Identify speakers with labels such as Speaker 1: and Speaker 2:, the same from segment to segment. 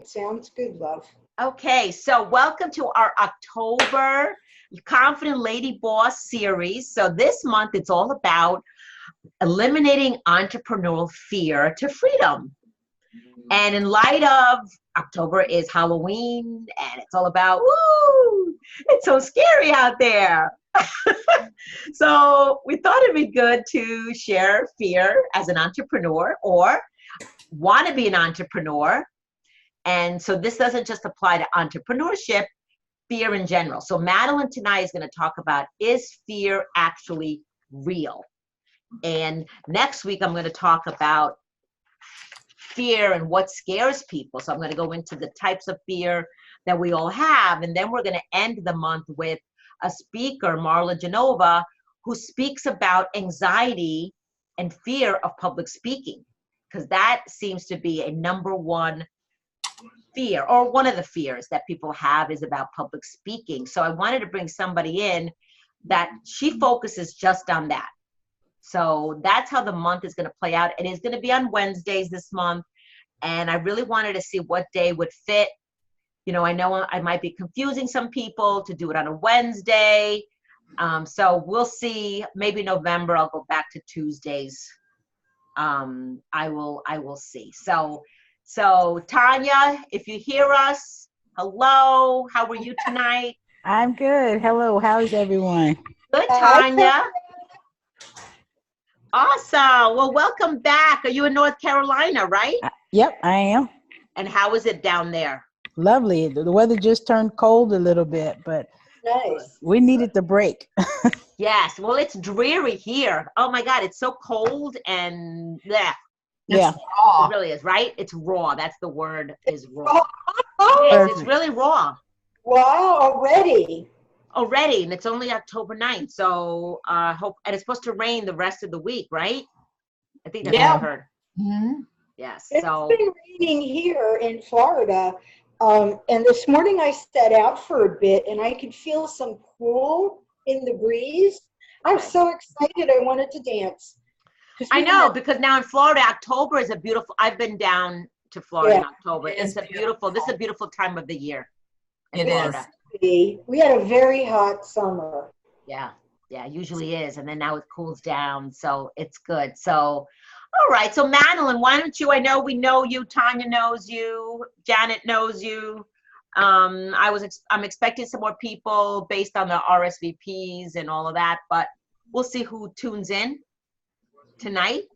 Speaker 1: good. Sounds good, love.
Speaker 2: Okay, so welcome to our October Confident Lady Boss series. So this month it's all about eliminating entrepreneurial fear to freedom. And in light of October is Halloween, and it's all about, woo, it's so scary out there. So we thought it'd be good to share fear as an entrepreneur or want to be an entrepreneur. And so this doesn't just apply to entrepreneurship, fear in general. So Madeline tonight is going to talk about, is fear actually real? And next week, I'm going to talk about fear and what scares people. So I'm going to go into the types of fear that we all have. And then we're going to end the month with a speaker, Marla Genova, who speaks about anxiety and fear of public speaking, because that seems to be a number one fear, or one of the fears that people have is about public speaking. So I wanted to bring somebody in that she focuses just on that. So that's how the month is going to play out. It is going to be on Wednesdays this month. And I really wanted to see what day would fit. You know I might be confusing some people to do it on a Wednesday. So we'll see. Maybe November, I'll go back to Tuesdays. I will see. So Tanya, if you hear us, hello. How are you tonight?
Speaker 3: I'm good. Hello. How's everyone?
Speaker 2: Good, Tanya. Awesome. Well, welcome back. Are you in North Carolina, right?
Speaker 3: Yep, I am.
Speaker 2: And how is it down there?
Speaker 3: Lovely. The weather just turned cold a little bit, but
Speaker 1: Nice.
Speaker 3: we needed the break.
Speaker 2: Yes. Well, it's dreary here. Oh my God, it's so cold and yeah.
Speaker 3: Yeah.
Speaker 2: It really is, right? It's raw. That's the word, is raw. Yes, it's really raw.
Speaker 1: Wow, already.
Speaker 2: Already, and it's only October 9th. So hope, and it's supposed to rain the rest of the week, right? I think that's what I heard.
Speaker 4: Mm-hmm.
Speaker 2: Yes.
Speaker 1: It's
Speaker 2: So
Speaker 1: been raining here in Florida. And this morning I sat out for a bit and I could feel some cool in the breeze. I was so excited I wanted to dance.
Speaker 2: I know, because now in Florida, October is a beautiful, I've been down to Florida in October.
Speaker 4: It's
Speaker 2: a beautiful, this is a beautiful time of the year.
Speaker 4: It is.
Speaker 1: We had a very hot summer.
Speaker 2: Yeah, usually is. And then now it cools down, so it's good. So, all right. So Madeline, why don't you, I know we know you, Tanya knows you, Janet knows you. I'm expecting some more people based on the RSVPs and all of that, but we'll see who tunes in tonight.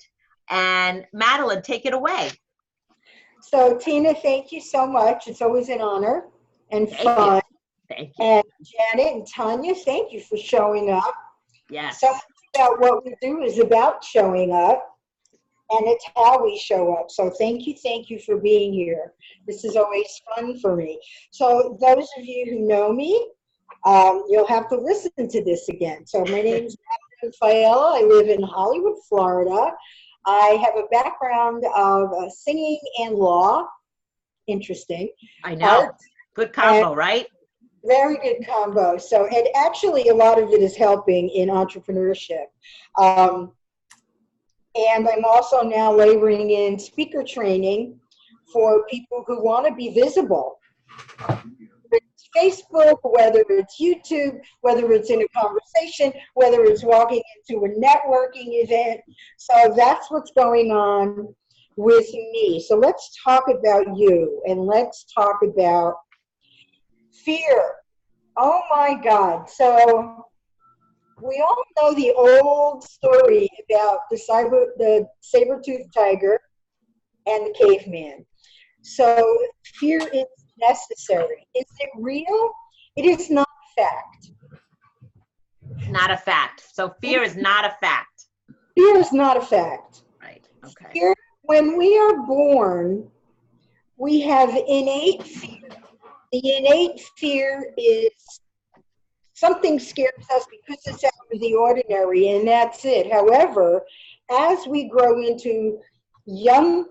Speaker 2: And Madeline, take it away.
Speaker 1: So Tina, thank you so much. It's always an honor and fun.
Speaker 2: Thank you.
Speaker 1: And Janet and Tanya, thank you for showing up.
Speaker 2: Yes.
Speaker 1: So much about what we do is about showing up, and it's how we show up. So thank you for being here. This is always fun for me. So those of you who know me, you'll have to listen to this again. So my name is Madeline Faiella. I live in Hollywood, Florida. I have a background of singing and law. Interesting.
Speaker 2: I know. Good combo, right?
Speaker 1: Very good combo. So, and actually a lot of it is helping in entrepreneurship. And I'm also now laboring in speaker training for people who want to be visible. Whether it's Facebook, whether it's YouTube, whether it's in a conversation, whether it's walking into a networking event. So that's what's going on with me. So let's talk about you, and let's talk about fear. Oh my God. So we all know the old story about the saber-toothed tiger and the caveman. So fear is necessary. Is it real? It is not a fact.
Speaker 2: Not a fact. So fear is not a fact.
Speaker 1: Fear is not a fact.
Speaker 2: Right. Okay.
Speaker 1: Fear, when we are born, we have innate fear. The innate fear is something scares us because it's out of the ordinary, and that's it. However, as we grow into young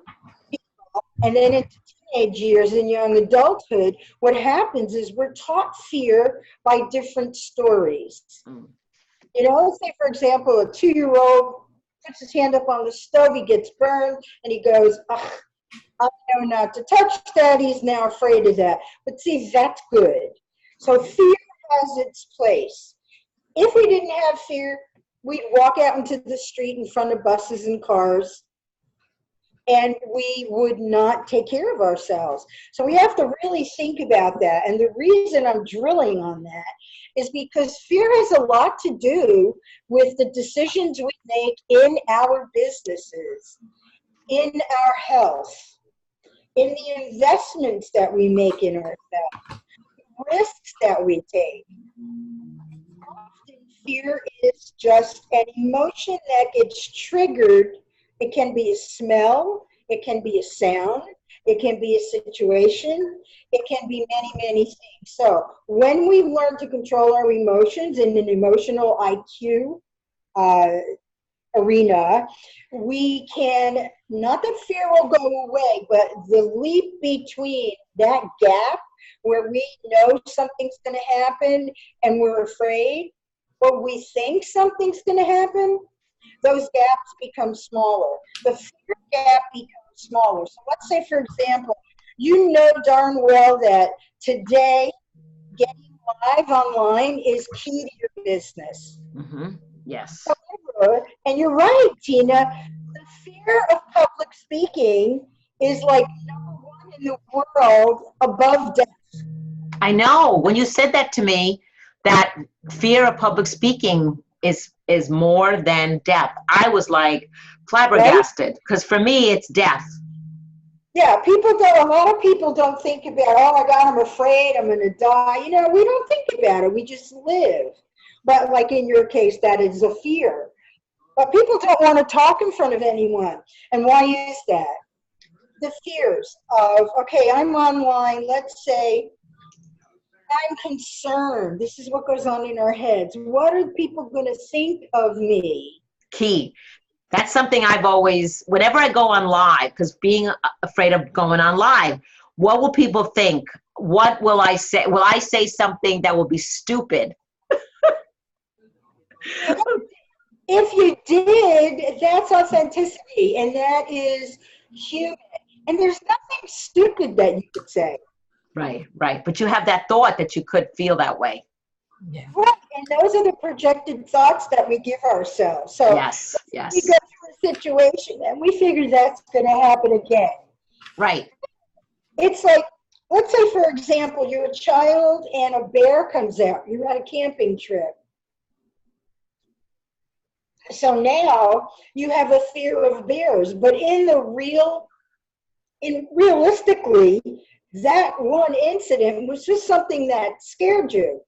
Speaker 1: people and then into teenage years and young adulthood, what happens is we're taught fear by different stories. You know, let's say, for example, a 2-year-old puts his hand up on the stove, he gets burned, and he goes, ugh, I know not to touch that. He's now afraid of that. But see, that's good. So fear has its place. If we didn't have fear, we'd walk out into the street in front of buses and cars, and we would not take care of ourselves. So we have to really think about that. And the reason I'm drilling on that is because fear has a lot to do with the decisions we make in our businesses, in our health, in the investments that we make in ourselves, risks that we take. Often fear is just an emotion that gets triggered. It can be a smell, it can be a sound, it can be a situation, it can be many, many things. So when we learn to control our emotions in an emotional IQ arena, we can, not that fear will go away, but the leap between that gap where we know something's going to happen and we're afraid, or we think something's going to happen, those gaps become smaller. The fear gap becomes smaller. So let's say, for example, you know darn well that today getting live online is key to your business.
Speaker 2: Mm-hmm. Yes.
Speaker 1: However, and you're right, Tina, the fear of public speaking is like number one in the world above death.
Speaker 2: I know. When you said that to me, that fear of public speaking is more than death, I was like flabbergasted, because for me it's death.
Speaker 1: Yeah, a lot of people don't think about, oh my God, I'm afraid, I'm going to die. You know, we don't think about it. We just live. But like in your case, that is a fear. But people don't want to talk in front of anyone. And why is that? The fears of, okay, I'm online, let's say, I'm concerned. This is what goes on in our heads. What are people going to think of me?
Speaker 2: Key. That's something I've always, whenever I go on live, because being afraid of going on live, what will people think? What will I say? Will I say something that will be stupid?
Speaker 1: If you did, that's authenticity, and that is human. And there's nothing stupid that you could say.
Speaker 2: Right, right. But you have that thought that you could feel that way.
Speaker 3: Yeah.
Speaker 1: Right, and those are the projected thoughts that we give ourselves. So
Speaker 2: Yes, yes.
Speaker 1: we go through a situation and we figure that's going to happen again.
Speaker 2: Right.
Speaker 1: It's like, let's say, for example, you're a child and a bear comes out. You're at a camping trip. So now you have a fear of bears, but realistically, that one incident was just something that scared you.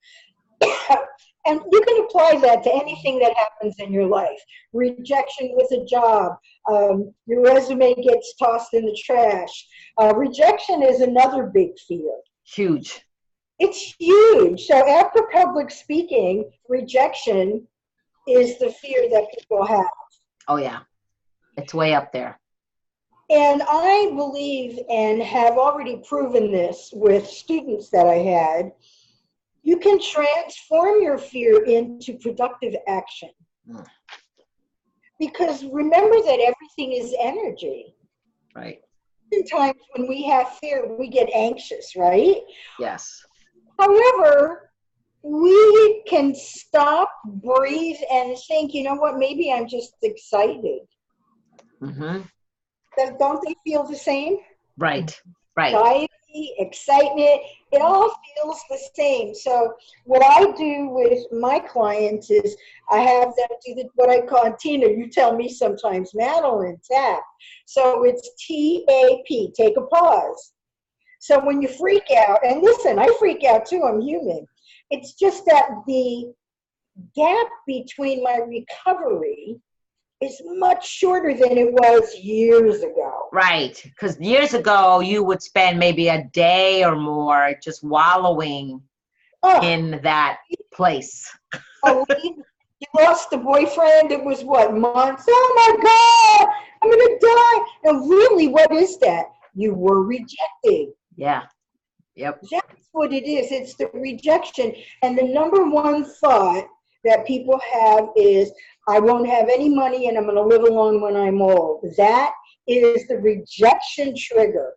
Speaker 1: And you can apply that to anything that happens in your life. Rejection with a job, your resume gets tossed in the trash. Rejection is another big fear.
Speaker 2: Huge.
Speaker 1: It's huge. So after public speaking, rejection is the fear that people have.
Speaker 2: Oh, yeah. It's way up there.
Speaker 1: And I believe, and have already proven this with students that I had, you can transform your fear into productive action. Because remember that everything is energy.
Speaker 2: Right.
Speaker 1: Sometimes when we have fear, we get anxious, right?
Speaker 2: Yes.
Speaker 1: However, we can stop, breathe, and think, you know what, maybe I'm just excited.
Speaker 2: Mm-hmm.
Speaker 1: Don't they feel the same?
Speaker 2: Right, right.
Speaker 1: Anxiety, excitement, it all feels the same. So what I do with my clients is I have them do what I call, Tina, you tell me sometimes, Madeline, tap. So it's TAP, take a pause. So when you freak out, and listen, I freak out too, I'm human. It's just that the gap between my recovery is much shorter than it was years ago.
Speaker 2: Right. Because years ago, you would spend maybe a day or more just wallowing in that place.
Speaker 1: Oh, you lost a boyfriend, it was what, months? Oh my God, I'm going to die. And really, what is that? You were rejected.
Speaker 2: Yeah. Yep.
Speaker 1: That's what it is. It's the rejection. And the number one thought that people have is, I won't have any money and I'm going to live alone when I'm old. That is the rejection trigger.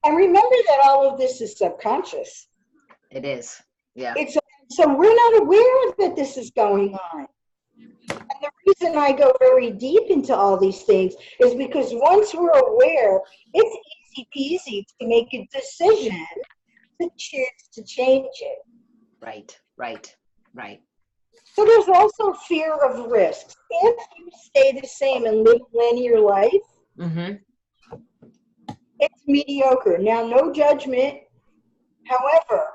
Speaker 1: And remember that all of this is subconscious.
Speaker 2: It is. Yeah.
Speaker 1: So we're not aware that this is going on. And the reason I go very deep into all these things is because once we're aware, it's easy peasy to make a decision to choose to change it.
Speaker 2: Right.
Speaker 1: So there's also fear of risks. If you stay the same and live a linear life, it's mediocre. Now, no judgment. However,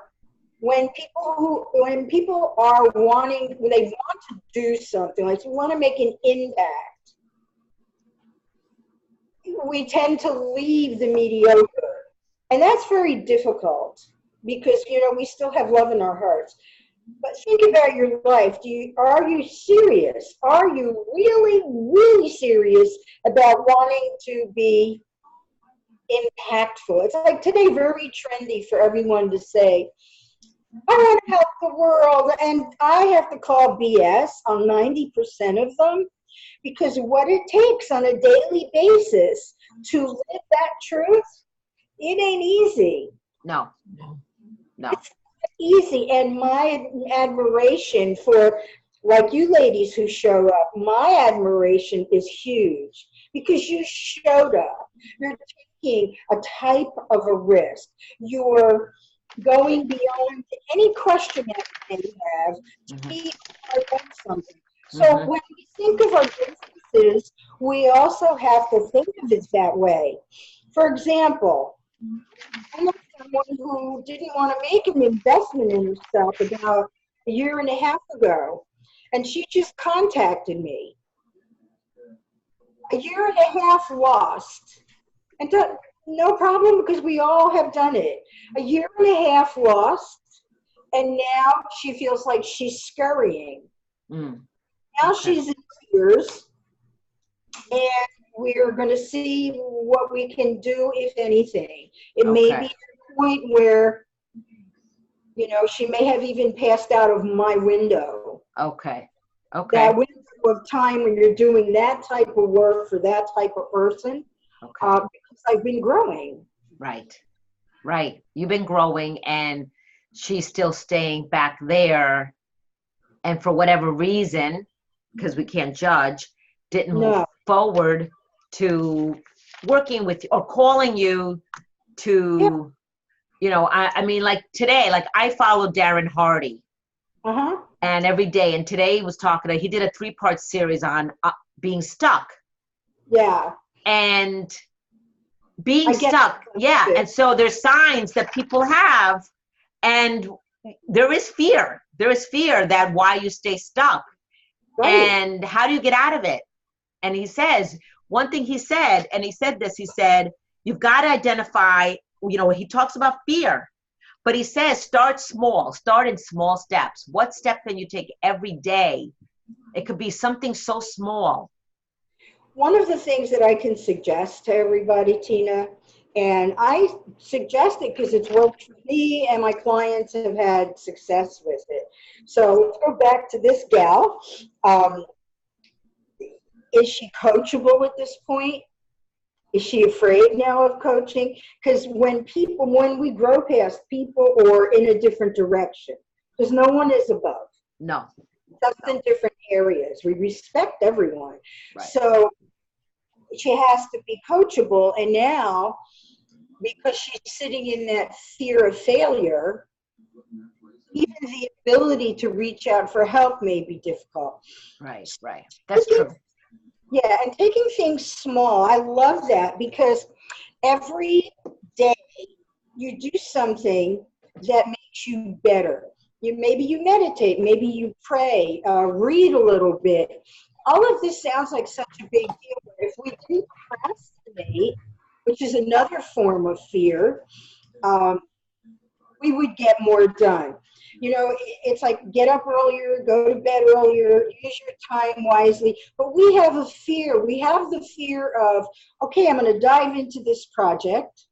Speaker 1: when people are wanting, when they want to do something, like you want to make an impact, we tend to leave the mediocre. And that's very difficult because, we still have love in our hearts. But think about your life. Are you serious? Are you really, really serious about wanting to be impactful? It's like today very trendy for everyone to say, I want to help the world, and I have to call BS on 90% of them, because what it takes on a daily basis to live that truth, it ain't easy.
Speaker 2: No.
Speaker 1: It's not easy, and my admiration for, like you ladies who show up, my admiration is huge, because you showed up. You're taking a type of a risk. You're going beyond any question that you may have to be part of something. So when we think of our businesses, we also have to think of it that way. For example, I know someone who didn't want to make an investment in herself about a year and a half ago, and she just contacted me. A year and a half lost. And no problem, because we all have done it. A year and a half lost, and now she feels like she's scurrying. Now she's in tears, and we're going to see what we can do, if anything. It may be a point where, she may have even passed out of my window.
Speaker 2: Okay.
Speaker 1: That window of time when you're doing that type of work for that type of person. Because I've been growing.
Speaker 2: Right. You've been growing, and she's still staying back there. And for whatever reason, because we can't judge, didn't move forward to working with you or calling you to, I mean, like today, like I follow Darren Hardy. And every day, and today he was talking, he did a 3-part series on being stuck.
Speaker 1: Yeah.
Speaker 2: And being stuck. Yeah. And so there's signs that people have, and there is fear. There is fear that why you stay stuck. Right. And how do you get out of it? And he says, one thing he said, and he said this, he said, you've got to identify, he talks about fear, but he says, start small, start in small steps. What step can you take every day? It could be something so small.
Speaker 1: One of the things that I can suggest to everybody, Tina, and I suggest it because it's worked for me and my clients have had success with it. So let's go back to this gal. Is she coachable at this point? Is she afraid now of coaching? Because when we grow past people or in a different direction, because no one is above.
Speaker 2: No.
Speaker 1: Just in different areas. We respect everyone.
Speaker 2: Right.
Speaker 1: So she has to be coachable, and now because she's sitting in that fear of failure, even the ability to reach out for help may be difficult.
Speaker 2: Right. That's true.
Speaker 1: Yeah, and taking things small, I love that, because every day you do something that makes you better. Maybe you meditate, maybe you pray, read a little bit. All of this sounds like such a big deal, but if we didn't procrastinate, which is another form of fear, we would get more done. It's like get up earlier, go to bed earlier, use your time wisely. But we have a fear. We have the fear of, okay, I'm going to dive into this project.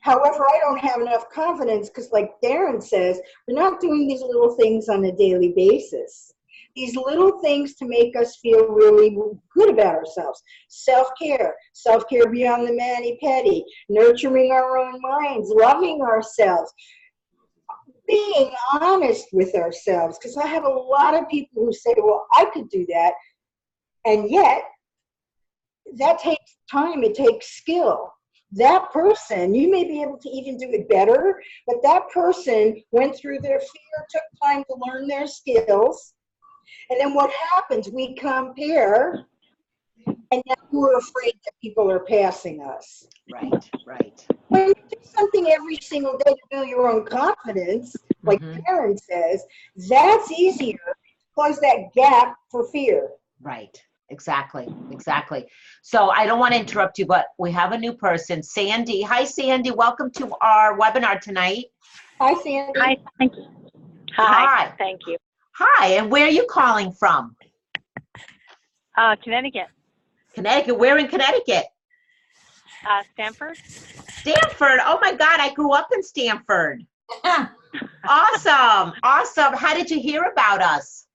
Speaker 1: However, I don't have enough confidence because, like Darren says, we're not doing these little things on a daily basis. These little things to make us feel really good about ourselves. Self-care, self-care beyond the mani-pedi, nurturing our own minds, loving ourselves, being honest with ourselves. Because I have a lot of people who say, well, I could do that. And yet, that takes time, it takes skill. That person, you may be able to even do it better, but that person went through their fear, took time to learn their skills, and then what happens? We compare, and now we're afraid that people are passing us.
Speaker 2: Right, right.
Speaker 1: When you do something every single day to build your own confidence, like Karen says, that's easier to close that gap for fear.
Speaker 2: Right. Exactly. Exactly. So I don't want to interrupt you, but we have a new person, Sandy. Hi, Sandy. Welcome to our webinar tonight.
Speaker 1: Hi, Sandy.
Speaker 5: Hi, thank you.
Speaker 2: Hi.
Speaker 5: Thank you.
Speaker 2: Hi, and where are you calling from?
Speaker 5: Connecticut.
Speaker 2: Connecticut. Where in Connecticut?
Speaker 5: Stanford.
Speaker 2: Stanford. Oh my God, I grew up in Stanford. Awesome. Awesome. How did you hear about us?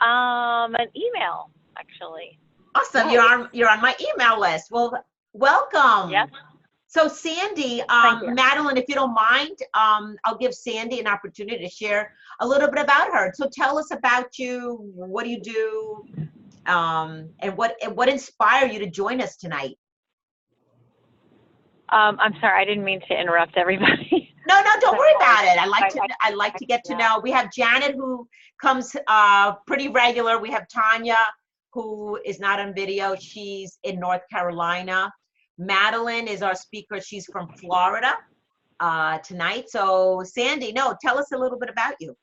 Speaker 5: An email, actually.
Speaker 2: Awesome. You're on my email list. Well, welcome.
Speaker 5: Yes.
Speaker 2: So Sandy,
Speaker 5: Thank you.
Speaker 2: Madeline, if you don't mind, I'll give Sandy an opportunity to share a little bit about her. So tell us about you. What do you do? And what inspired you to join us tonight?
Speaker 5: I'm sorry, I didn't mean to interrupt everybody.
Speaker 2: No, don't worry about it. I like to get to know. We have Janet, who comes pretty regular. We have Tanya, who is not on video. She's in North Carolina. Madeline is our speaker. She's from Florida tonight. So Sandy, tell us a little bit about you.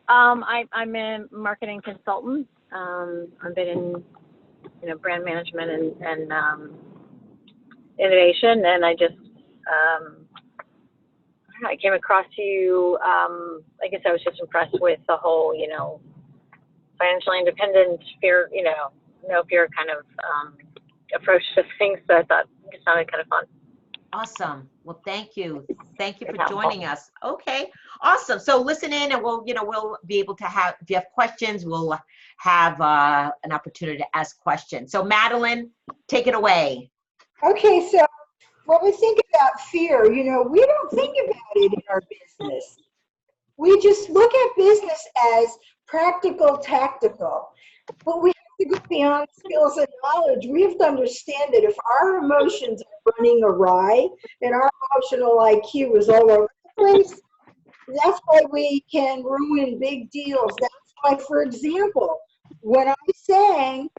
Speaker 5: I'm a marketing consultant. I've been in brand management and innovation, and I just I came across you. I guess I was just impressed with the whole financially independent, fear, no fear kind of approach to things. So I thought it sounded kind of fun.
Speaker 2: Awesome. Well, thank you. Thank you for joining us. Okay. Awesome. So listen in, and we'll be able to have, if you have questions, we'll have an opportunity to ask questions. So Madeline, take it away.
Speaker 1: Okay, so when we think about fear, we don't think about it in our business. We just look at business as practical, tactical. But we have to go beyond skills and knowledge. We have to understand that if our emotions are running awry and our emotional IQ is all over the place, that's why we can ruin big deals. That's why, for example, when I sang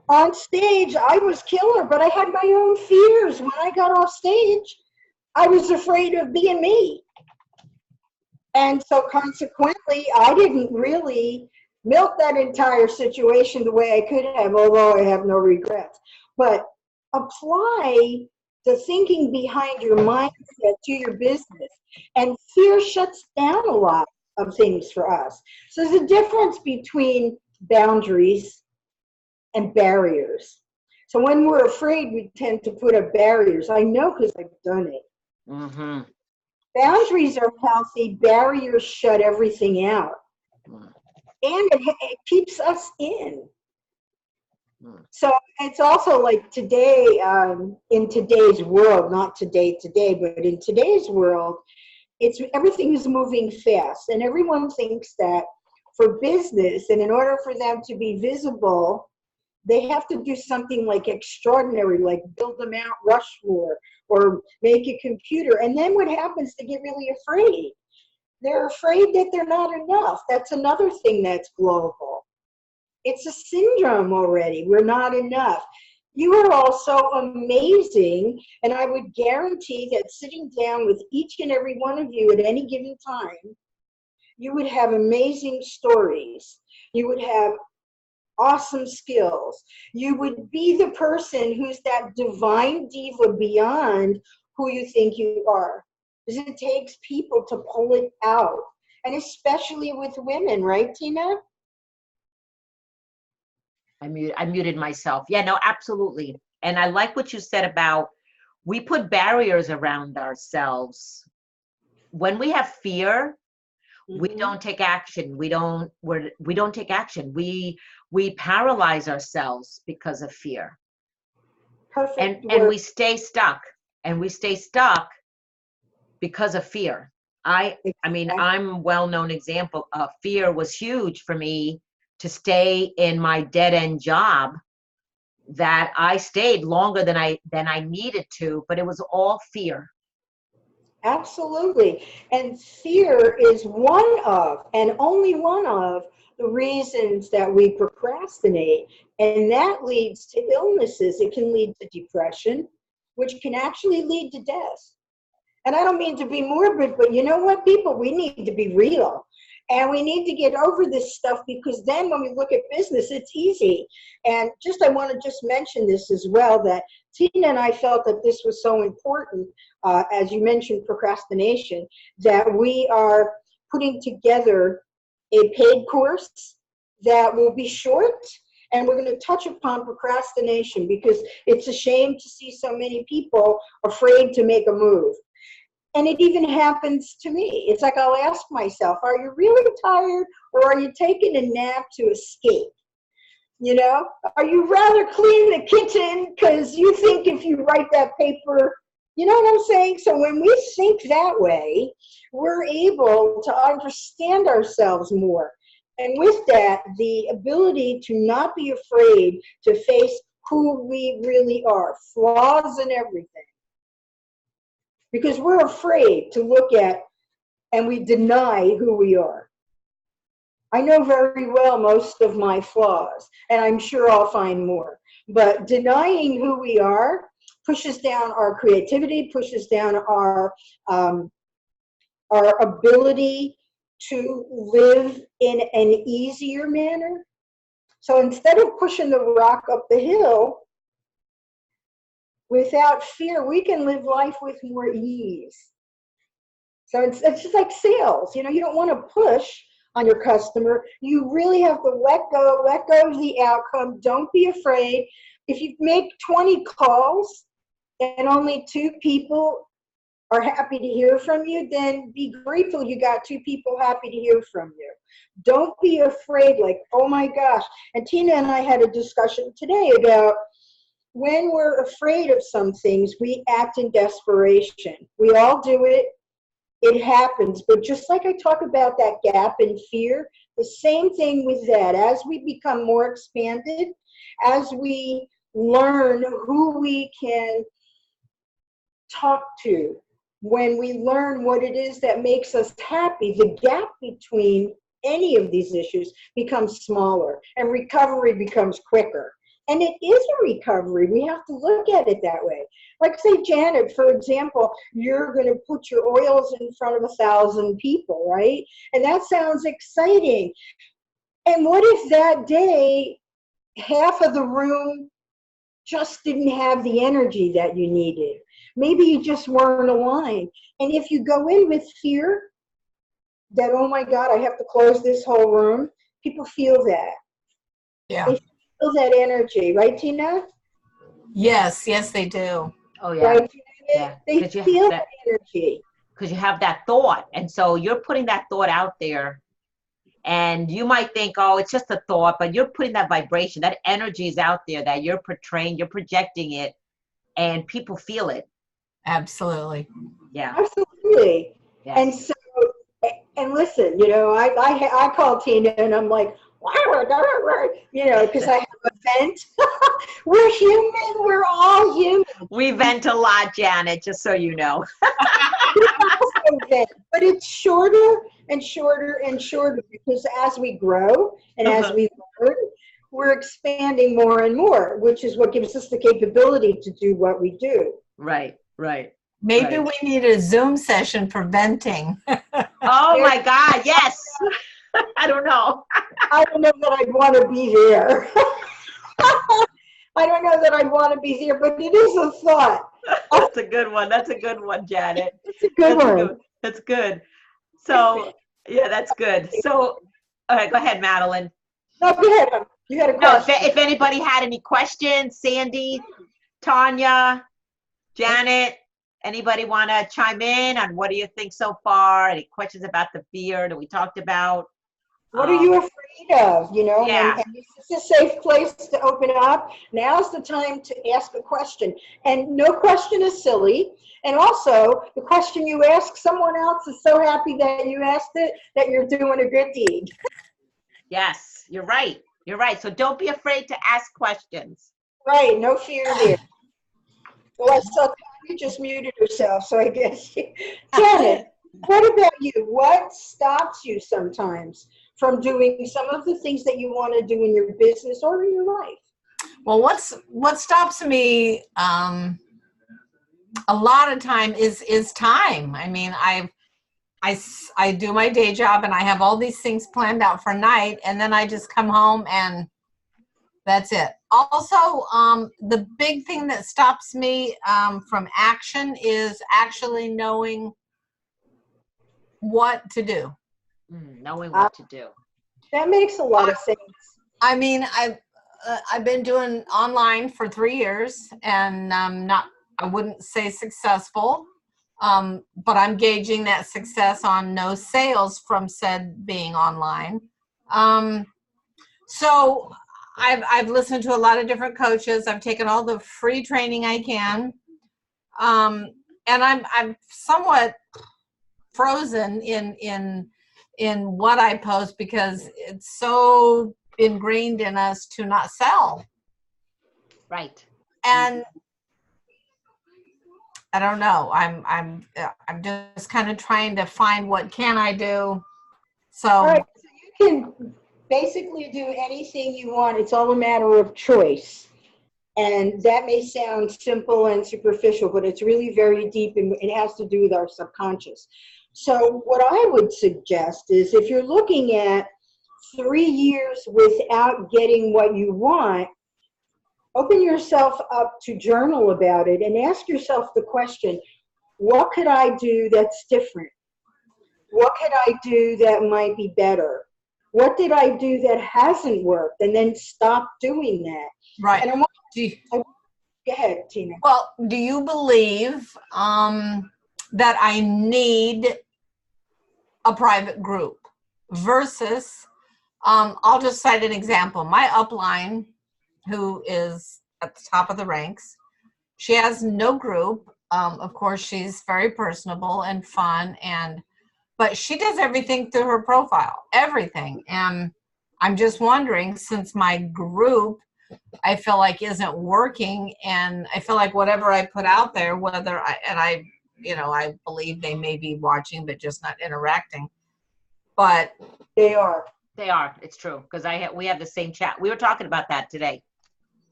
Speaker 1: on stage, I was killer, but I had my own fears. When I got off stage, I was afraid of being me. And so consequently, I didn't really milk that entire situation the way I could have, although I have no regrets. But apply the thinking behind your mindset to your business. And fear shuts down a lot of things for us. So there's a difference between boundaries and barriers. So when we're afraid, we tend to put up barriers. I know because I've done it.
Speaker 2: Mm-hmm.
Speaker 1: Boundaries are healthy. Barriers shut everything out. And it keeps us in. So it's also like today, in today's world, not today, but in today's world, everything is moving fast. And everyone thinks that for business, and in order for them to be visible, they have to do something like extraordinary, like build a Mount Rushmore or make a computer. And then what happens? They get really afraid. They're afraid that they're not enough. That's another thing that's global. It's a syndrome already. We're not enough. You are all so amazing, and I would guarantee that sitting down with each and every one of you at any given time, you would have amazing stories. You would have awesome skills. You would be the person who's that divine diva beyond who you think you are. Because it takes people to pull it out. And especially with women, right, Tina?
Speaker 2: I muted myself. Yeah, no, absolutely. And I like what you said about we put barriers around ourselves. When we have fear, We
Speaker 1: Mhm.
Speaker 2: don't take action. We don't take action. We paralyze ourselves because of fear.
Speaker 1: Perfect
Speaker 2: And
Speaker 1: word.
Speaker 2: we stay stuck. And we stay stuck because of fear. I mean,
Speaker 1: Exactly.
Speaker 2: I'm a well-known example of fear was huge for me to stay in my dead-end job, that I stayed longer than I needed to, but it was all fear.
Speaker 1: Absolutely. And fear is one of, and only one of, the reasons that we procrastinate. And that leads to illnesses. It can lead to depression, which can actually lead to death. And I don't mean to be morbid, but you know what, people, we need to be real. And we need to get over this stuff, because then when we look at business, it's easy. And I want to just mention this as well, that Tina and I felt that this was so important, as you mentioned, procrastination, that we are putting together a paid course that will be short. And we're going to touch upon procrastination, because it's a shame to see so many people afraid to make a move. And it even happens to me. It's like I'll ask myself, are you really tired, or are you taking a nap to escape? You know, are you rather clean the kitchen because you think if you write that paper, you know what I'm saying? So when we think that way, we're able to understand ourselves more. And with that, the ability to not be afraid to face who we really are, flaws and everything. Because we're afraid to look at, and we deny who we are. I know very well most of my flaws, and I'm sure I'll find more. But denying who we are pushes down our creativity, pushes down our ability to live in an easier manner. So instead of pushing the rock up the hill without fear, we can live life with more ease. So it's just like sales. You know, you don't want to push on your customer. You really have to let go of the outcome. Don't be afraid. If you make 20 calls and only 2 people are happy to hear from you, then be grateful you got 2 people happy to hear from you. Don't be afraid, like, oh my gosh. And Tina and I had a discussion today about when we're afraid of some things, we act in desperation. We all do it. It happens. But just like I talk about that gap in fear, the same thing with that. As we become more expanded, as we learn who we can talk to, when we learn what it is that makes us happy, the gap between any of these issues becomes smaller and recovery becomes quicker. And it is a recovery. We have to look at it that way. Like, say, Janet, for example, you're going to put your oils in front of 1,000 people, right? And that sounds exciting. And what if that day half of the room just didn't have the energy that you needed? Maybe you just weren't aligned. And if you go in with fear that, oh my God, I have to close this whole room, people feel that.
Speaker 4: Yeah.
Speaker 1: They feel that energy, right, Tina?
Speaker 4: Yes, yes, they do.
Speaker 2: Oh yeah,
Speaker 1: Right?
Speaker 2: yeah.
Speaker 1: They
Speaker 2: Because you have
Speaker 1: feel
Speaker 2: that.
Speaker 1: that energy.
Speaker 2: Because you have that thought, and so you're putting that thought out there. And you might think, oh, it's just a thought, but you're putting that vibration, that energy is out there that you're portraying, you're projecting it, and people feel it.
Speaker 4: Absolutely.
Speaker 2: Yeah.
Speaker 1: Absolutely.
Speaker 2: Yes.
Speaker 1: And so, and listen, you know, I call Tina and I'm like, you know, because I have a vent. We're human. We're all human.
Speaker 2: We vent a lot, Janet, just so you know.
Speaker 1: We also vent, but it's shorter and shorter and shorter, because as we grow and as we learn, we're expanding more and more, which is what gives us the capability to do what we do.
Speaker 2: Right, right.
Speaker 4: Maybe
Speaker 2: Right.
Speaker 4: we need a Zoom session for venting.
Speaker 2: Oh my God, yes. I don't know.
Speaker 1: I don't know that I'd want to be there. I don't know that I'd want to be there, but it is a thought.
Speaker 2: That's a good one. That's a good one, Janet.
Speaker 1: It's a good one.
Speaker 2: That's good. So, yeah, that's good. So, all right, go ahead, Madeline.
Speaker 1: No, go ahead. You had a
Speaker 2: No,
Speaker 1: question.
Speaker 2: if anybody had any questions, Sandy, Tanya, Janet, Anybody want to chime in on what do you think so far? Any questions about the fear that we talked about?
Speaker 1: What are you afraid of? You know,
Speaker 2: Yeah.
Speaker 1: and this is a safe place to open up. Now's the time to ask a question. And no question is silly. And also, the question you ask, someone else is so happy that you asked it that you're doing a good deed.
Speaker 2: Yes, you're right. You're right. So don't be afraid to ask questions.
Speaker 1: Right, no fear there. Well, I saw you just muted herself, so I guess Janet, what about you? What stops you sometimes from doing some of the things that you want to do in your business or in your life?
Speaker 4: Well, what stops me a lot of time is time. I mean, I do my day job and I have all these things planned out for night, and then I just come home and that's it. Also, the big thing that stops me from action is actually knowing what to do.
Speaker 2: Knowing what to do.
Speaker 1: That makes a lot of sense.
Speaker 4: I mean, I've been doing online for 3 years, and I wouldn't say successful, but I'm gauging that success on no sales from said being online. So I've listened to a lot of different coaches. I've taken all the free training I can, and I'm somewhat frozen in what I post because it's so ingrained in us to not sell.
Speaker 2: Right.
Speaker 4: And I don't know. I'm just kind of trying to find what can I do. So,
Speaker 1: All right, so you can basically do anything you want. It's all a matter of choice. And that may sound simple and superficial, but it's really very deep and it has to do with our subconscious. So what I would suggest is if you're looking at 3 years without getting what you want, open yourself up to journal about it and ask yourself the question, what could I do that's different? What could I do that might be better? What did I do that hasn't worked? And then stop doing that.
Speaker 4: right.
Speaker 1: And go ahead, Tina.
Speaker 4: Well, do you believe that I need a private group versus, I'll just cite an example. My upline, who is at the top of the ranks, she has no group. Of course, she's very personable and fun, but she does everything through her profile, everything. And I'm just wondering, since my group, I feel like isn't working, and I feel like whatever I put out there, I believe they may be watching, but just not interacting. But
Speaker 1: They are.
Speaker 2: They are. It's true. Because we have the same chat. We were talking about that today.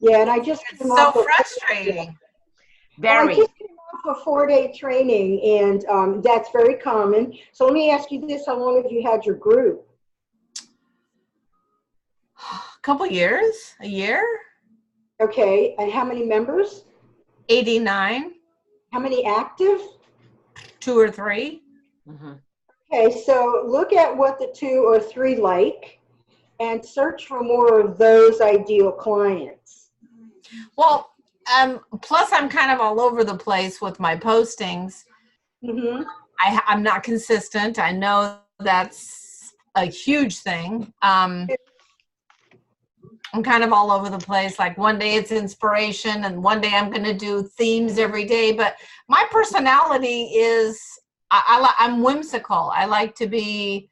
Speaker 1: Yeah, and I just
Speaker 4: it's
Speaker 1: came
Speaker 4: so
Speaker 1: off of-
Speaker 4: frustrating.
Speaker 1: Well, I
Speaker 2: Very.
Speaker 1: just came off a 4-day training, and that's very common. So let me ask you this: how long have you had your group?
Speaker 4: A couple years, a year,
Speaker 1: Okay, and how many members?
Speaker 4: 89,
Speaker 1: How many active?
Speaker 4: 2 or 3.
Speaker 2: Mhm.
Speaker 1: Okay, so look at what the 2 or 3 like, and search for more of those ideal clients.
Speaker 4: Well, plus I'm kind of all over the place with my postings.
Speaker 1: Mm-hmm.
Speaker 4: I'm not consistent. I know that's a huge thing. I'm kind of all over the place. Like one day it's inspiration and one day I'm going to do themes every day. But my personality is, I'm whimsical. I like to be,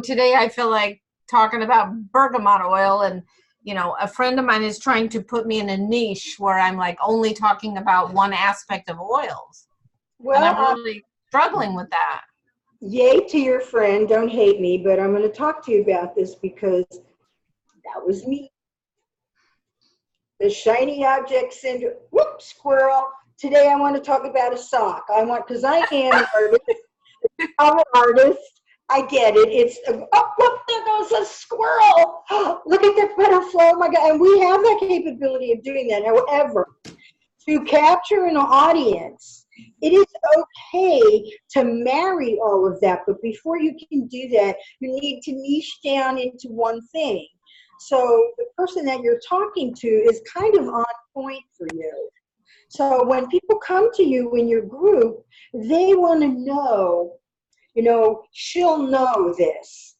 Speaker 4: today I feel like talking about bergamot oil, and a friend of mine is trying to put me in a niche where I'm like only talking about one aspect of oils.
Speaker 1: Well,
Speaker 4: and I'm really struggling with that.
Speaker 1: Yay to your friend. Don't hate me, but I'm going to talk to you about this because that was me. The shiny object syndrome. Whoop, squirrel. Today I want to talk about a sock. Because I am an artist. I'm an artist. I get it. It's, look, there goes a squirrel. Look at that butterfly. Oh my God. And we have that capability of doing that. However, to capture an audience, it is okay to marry all of that. But before you can do that, you need to niche down into one thing. So the person that you're talking to is kind of on point for you. So when people come to you in your group, they want to know, she'll know this.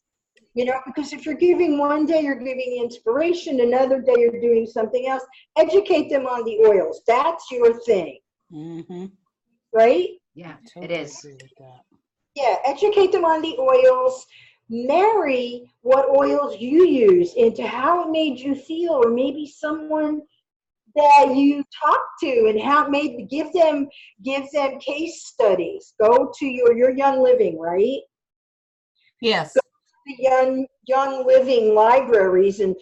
Speaker 1: Because if you're giving one day, you're giving inspiration, another day you're doing something else. Educate them on the oils. That's your thing.
Speaker 3: Mm-hmm.
Speaker 1: Right?
Speaker 2: Yeah, it
Speaker 3: Totally
Speaker 2: is.
Speaker 3: agree with that.
Speaker 1: Yeah, educate them on the oils. Marry what oils you use into how it made you feel, or maybe someone that you talked to, and how it made, give them case studies. Go to your Young Living, right?
Speaker 4: Yes.
Speaker 1: The young living libraries and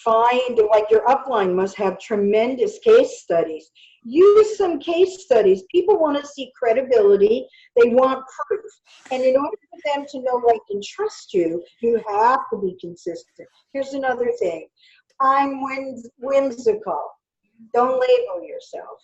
Speaker 1: find, like your upline must have tremendous case studies. Use some case studies. People want to see credibility. They want proof. And in order for them to know, like, and trust you, you have to be consistent. Here's another thing. I'm whimsical. Don't label yourself.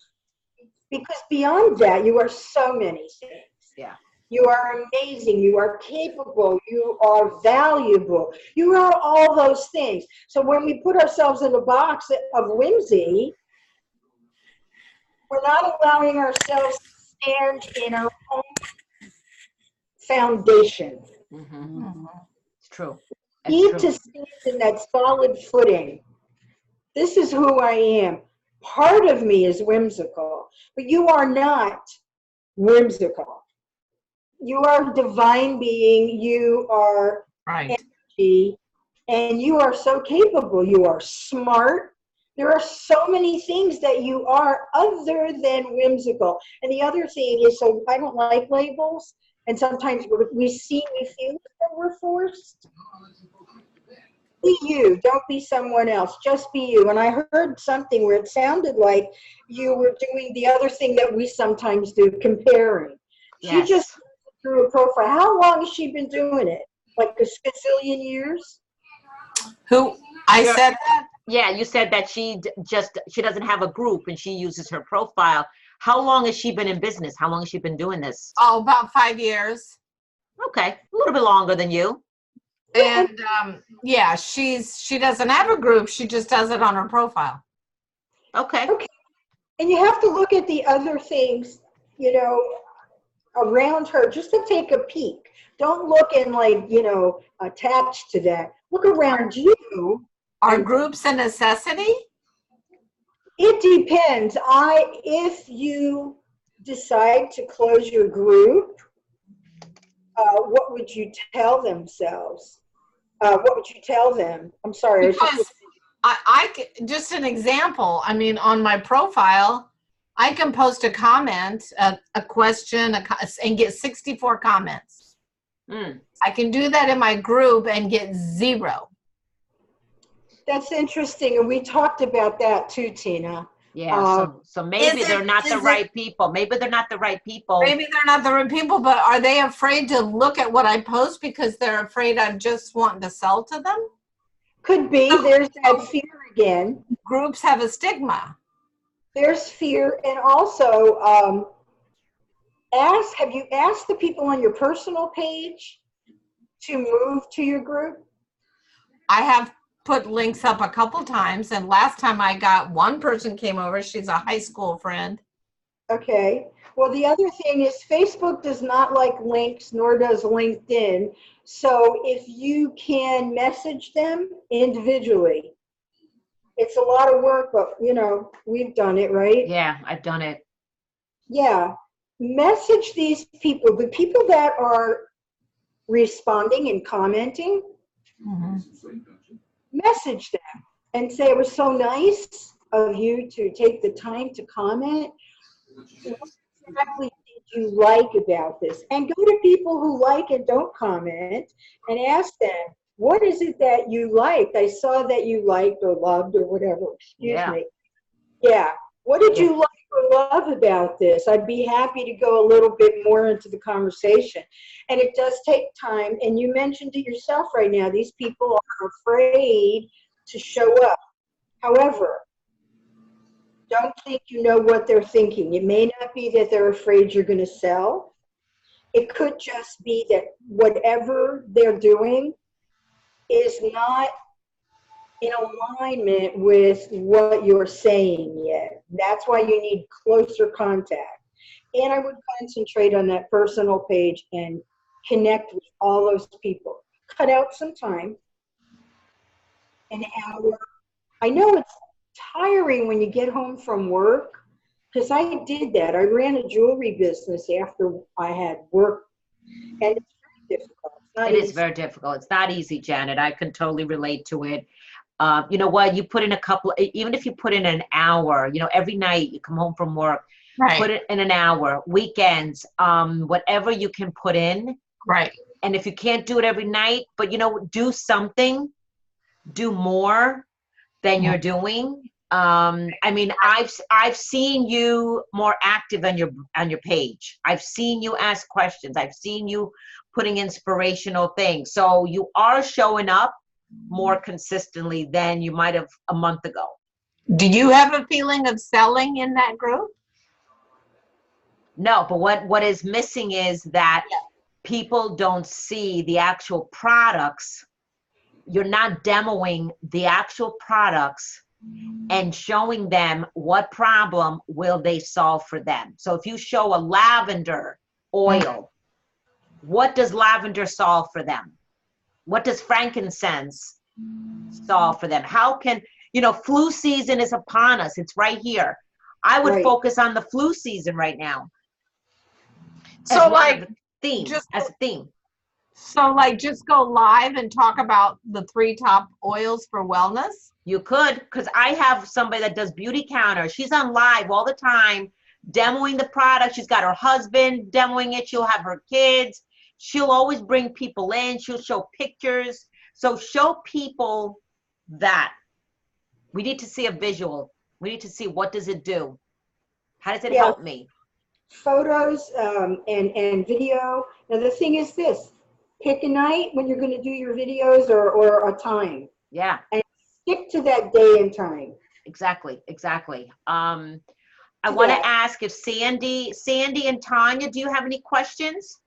Speaker 1: Because beyond that, you are so many things.
Speaker 2: Yeah.
Speaker 1: You are amazing. You are capable. You are valuable. You are all those things. So when we put ourselves in a box of whimsy, we're not allowing ourselves to stand in our own foundation.
Speaker 2: Mm-hmm.
Speaker 3: Mm-hmm.
Speaker 2: It's true.
Speaker 1: We
Speaker 2: It's
Speaker 1: need
Speaker 2: true.
Speaker 1: to stand in that solid footing. This is who I am. Part of me is whimsical, but you are not whimsical. You are a divine being. You are
Speaker 4: Right.
Speaker 1: energy, and you are so capable. You are smart. There are so many things that you are other than whimsical. And the other thing is, so I don't like labels, and sometimes we feel that we're forced. Be you. Don't be someone else. Just be you. And I heard something where it sounded like you were doing the other thing that we sometimes do, comparing. She
Speaker 2: Yes.
Speaker 1: just through a profile. How long has she been doing it? Like a gazillion years?
Speaker 4: Who I
Speaker 2: Sure.
Speaker 4: said that?
Speaker 2: Yeah, you said that she doesn't have a group and she uses her profile. How long has she been in business? How long has she been doing this?
Speaker 4: Oh, about 5 years.
Speaker 2: Okay, a little bit longer than you.
Speaker 4: And yeah, she doesn't have a group. She just does it on her profile.
Speaker 2: Okay.
Speaker 1: Okay. And you have to look at the other things, around her, just to take a peek. Don't look and attached to that. Look around you.
Speaker 4: Are groups a necessity?
Speaker 1: It depends. If you decide to close your group, what would you tell themselves? What would you tell them? I'm sorry. I was just
Speaker 4: Because just an example. I mean, on my profile, I can post a comment, a question, and get 64 comments.
Speaker 2: Mm.
Speaker 4: I can do that in my group and get 0.
Speaker 1: That's interesting, and we talked about that too, Tina.
Speaker 2: Yeah. So maybe they're not the
Speaker 4: is
Speaker 2: right people. Maybe they're not the right people.
Speaker 4: Maybe they're not the right people, but are they afraid to look at what I post because they're afraid I'm just wanting to sell to them?
Speaker 1: Could be. There's that fear again.
Speaker 4: Groups have a stigma.
Speaker 1: There's fear, and also have you asked the people on your personal page to move to your group?
Speaker 4: I have put links up a couple times, and last time I got one person came over. She's a high school friend.
Speaker 1: Okay. Well, the other thing is Facebook does not like links, nor does LinkedIn. So if you can message them individually, it's a lot of work, but we've done it, right?
Speaker 2: Yeah, I've done it.
Speaker 1: Yeah. Message these people, the people that are responding and commenting, message them and say, it was so nice of you to take the time to comment. What exactly did you like about this? And go to people who like and don't comment and ask them, what is it that you liked? I saw that you liked or loved or whatever. Excuse me. Yeah. What did you like or love about this? I'd be happy to go a little bit more into the conversation. And it does take time. And you mentioned it yourself right now, these people are afraid to show up. However, don't think you know what they're thinking. It may not be that they're afraid you're going to sell. It could just be that whatever they're doing is not in alignment with what you're saying yet. That's why you need closer contact. And I would concentrate on that personal page and connect with all those people. Cut out some time, an hour. I know it's tiring when you get home from work, because I did that. I ran a jewelry business after I had work, and it's very difficult. It's not
Speaker 2: It is
Speaker 1: easy.
Speaker 2: very difficult. It's not easy, Janet. I can totally relate to it. You know what? You put in even if you put in an hour, you know, every night you come home from work,
Speaker 4: Right.
Speaker 2: put it in an hour, weekends, whatever you can put in.
Speaker 4: Right.
Speaker 2: And if you can't do it every night, but you know, do something, do more than you're doing. I mean, I've seen you more active on your page. I've seen you ask questions. I've seen you putting inspirational things. So you are showing up more consistently than you might have a month ago.
Speaker 4: Do you have a feeling of selling in that group?
Speaker 2: No, but what is missing is that people don't see the actual products. You're not demoing the actual products and showing them what problem will they solve for them. So if you show a lavender oil, what does lavender solve for them? What does frankincense solve for them? How can, you know, flu season is upon us. It's right here. I would
Speaker 1: Right.
Speaker 2: focus on the flu season right now.
Speaker 4: So
Speaker 2: as one
Speaker 4: like,
Speaker 2: of the themes,
Speaker 4: just-
Speaker 2: as a theme.
Speaker 4: So like just go live and talk about the 3 top oils for wellness?
Speaker 2: You could, because I have somebody that does beauty counter. She's on live all the time, demoing the product. She's got her husband demoing it. She'll have her kids. She'll always bring people in. She'll show pictures. So show people that. We need to see a visual. We need to see, what does it do? How does it
Speaker 1: Yeah.
Speaker 2: help me?
Speaker 1: Photos and video. Now the thing is this, pick a night when you're going to do your videos or a time.
Speaker 2: Yeah,
Speaker 1: And stick to that day and time.
Speaker 2: exactly. I want to ask if Sandy and Tanya, do you have any questions?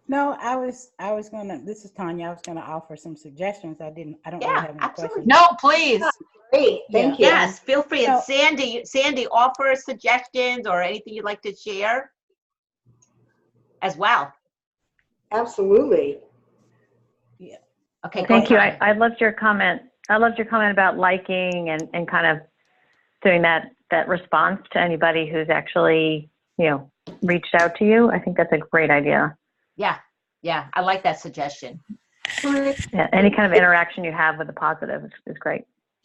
Speaker 3: No, I was gonna, this is Tanya, I was gonna offer some suggestions. I don't really
Speaker 2: Yeah,
Speaker 3: have any
Speaker 2: absolutely.
Speaker 3: questions.
Speaker 4: No, please.
Speaker 1: Great, thank you.
Speaker 2: Yes, feel free. And
Speaker 3: So-
Speaker 2: Sandy, offer suggestions or anything you'd like to share as well.
Speaker 1: Absolutely.
Speaker 2: Okay, go
Speaker 5: Thank you.
Speaker 2: ahead.
Speaker 5: I loved your comment. I loved your comment about liking and kind of doing that response to anybody who's actually, you know, reached out to you. I think that's a great idea.
Speaker 2: Yeah, I like that suggestion.
Speaker 5: Yeah, any kind of interaction you have with the positive is great.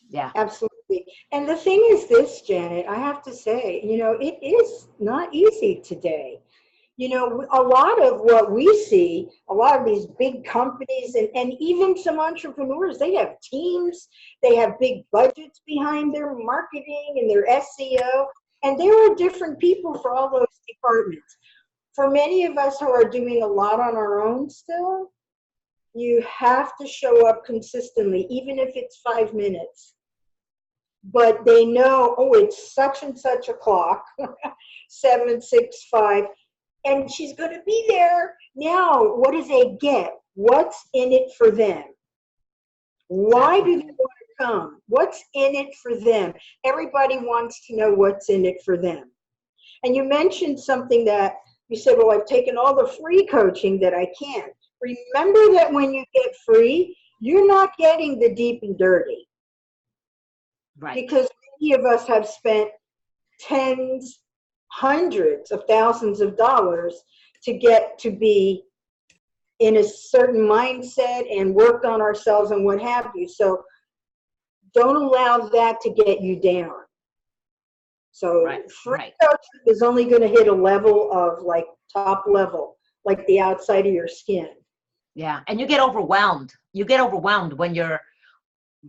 Speaker 2: Yeah,
Speaker 1: Absolutely. And the thing is this, Janet, I have to say, you know, it is not easy today. You know, a lot of what we see, a lot of these big companies and even some entrepreneurs, they have teams, they have big budgets behind their marketing and their SEO, and there are different people for all those departments. For many of us who are doing a lot on our own still, you have to show up consistently, even if it's 5 minutes. But they know, oh, it's such and such o'clock, 7:65. And she's going to be there. Now, what do they get? What's in it for them? Why do they want to come? What's in it for them? Everybody wants to know what's in it for them. And you mentioned something that you said, well, I've taken all the free coaching that I can. Remember that when you get free, you're not getting the deep and dirty.
Speaker 2: right.
Speaker 1: Because many of us have spent tens, hundreds of thousands of dollars to get to be in a certain mindset and worked on ourselves and what have you. So don't allow that to get you down. So free coaching is only going to hit a level of like top level, like the outside of your skin.
Speaker 2: Yeah, and you get overwhelmed. You get overwhelmed when you're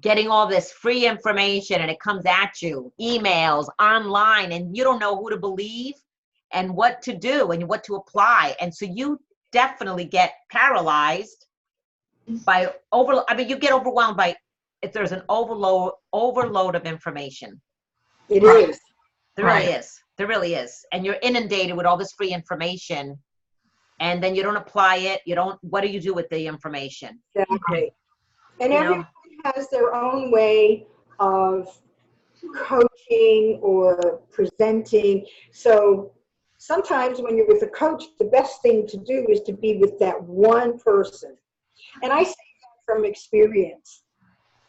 Speaker 2: getting all this free information and it comes at you, emails, online, and you don't know who to believe and what to do and what to apply. And so you definitely get paralyzed by you get overwhelmed by if there's an overload of information.
Speaker 1: It is.
Speaker 2: There really is. There really is. And you're inundated with all this free information, and then you don't apply it. What do you do with the information?
Speaker 1: Exactly. And everyone has their own way of coaching or presenting. So sometimes when you're with a coach, the best thing to do is to be with that one person. And I say that from experience.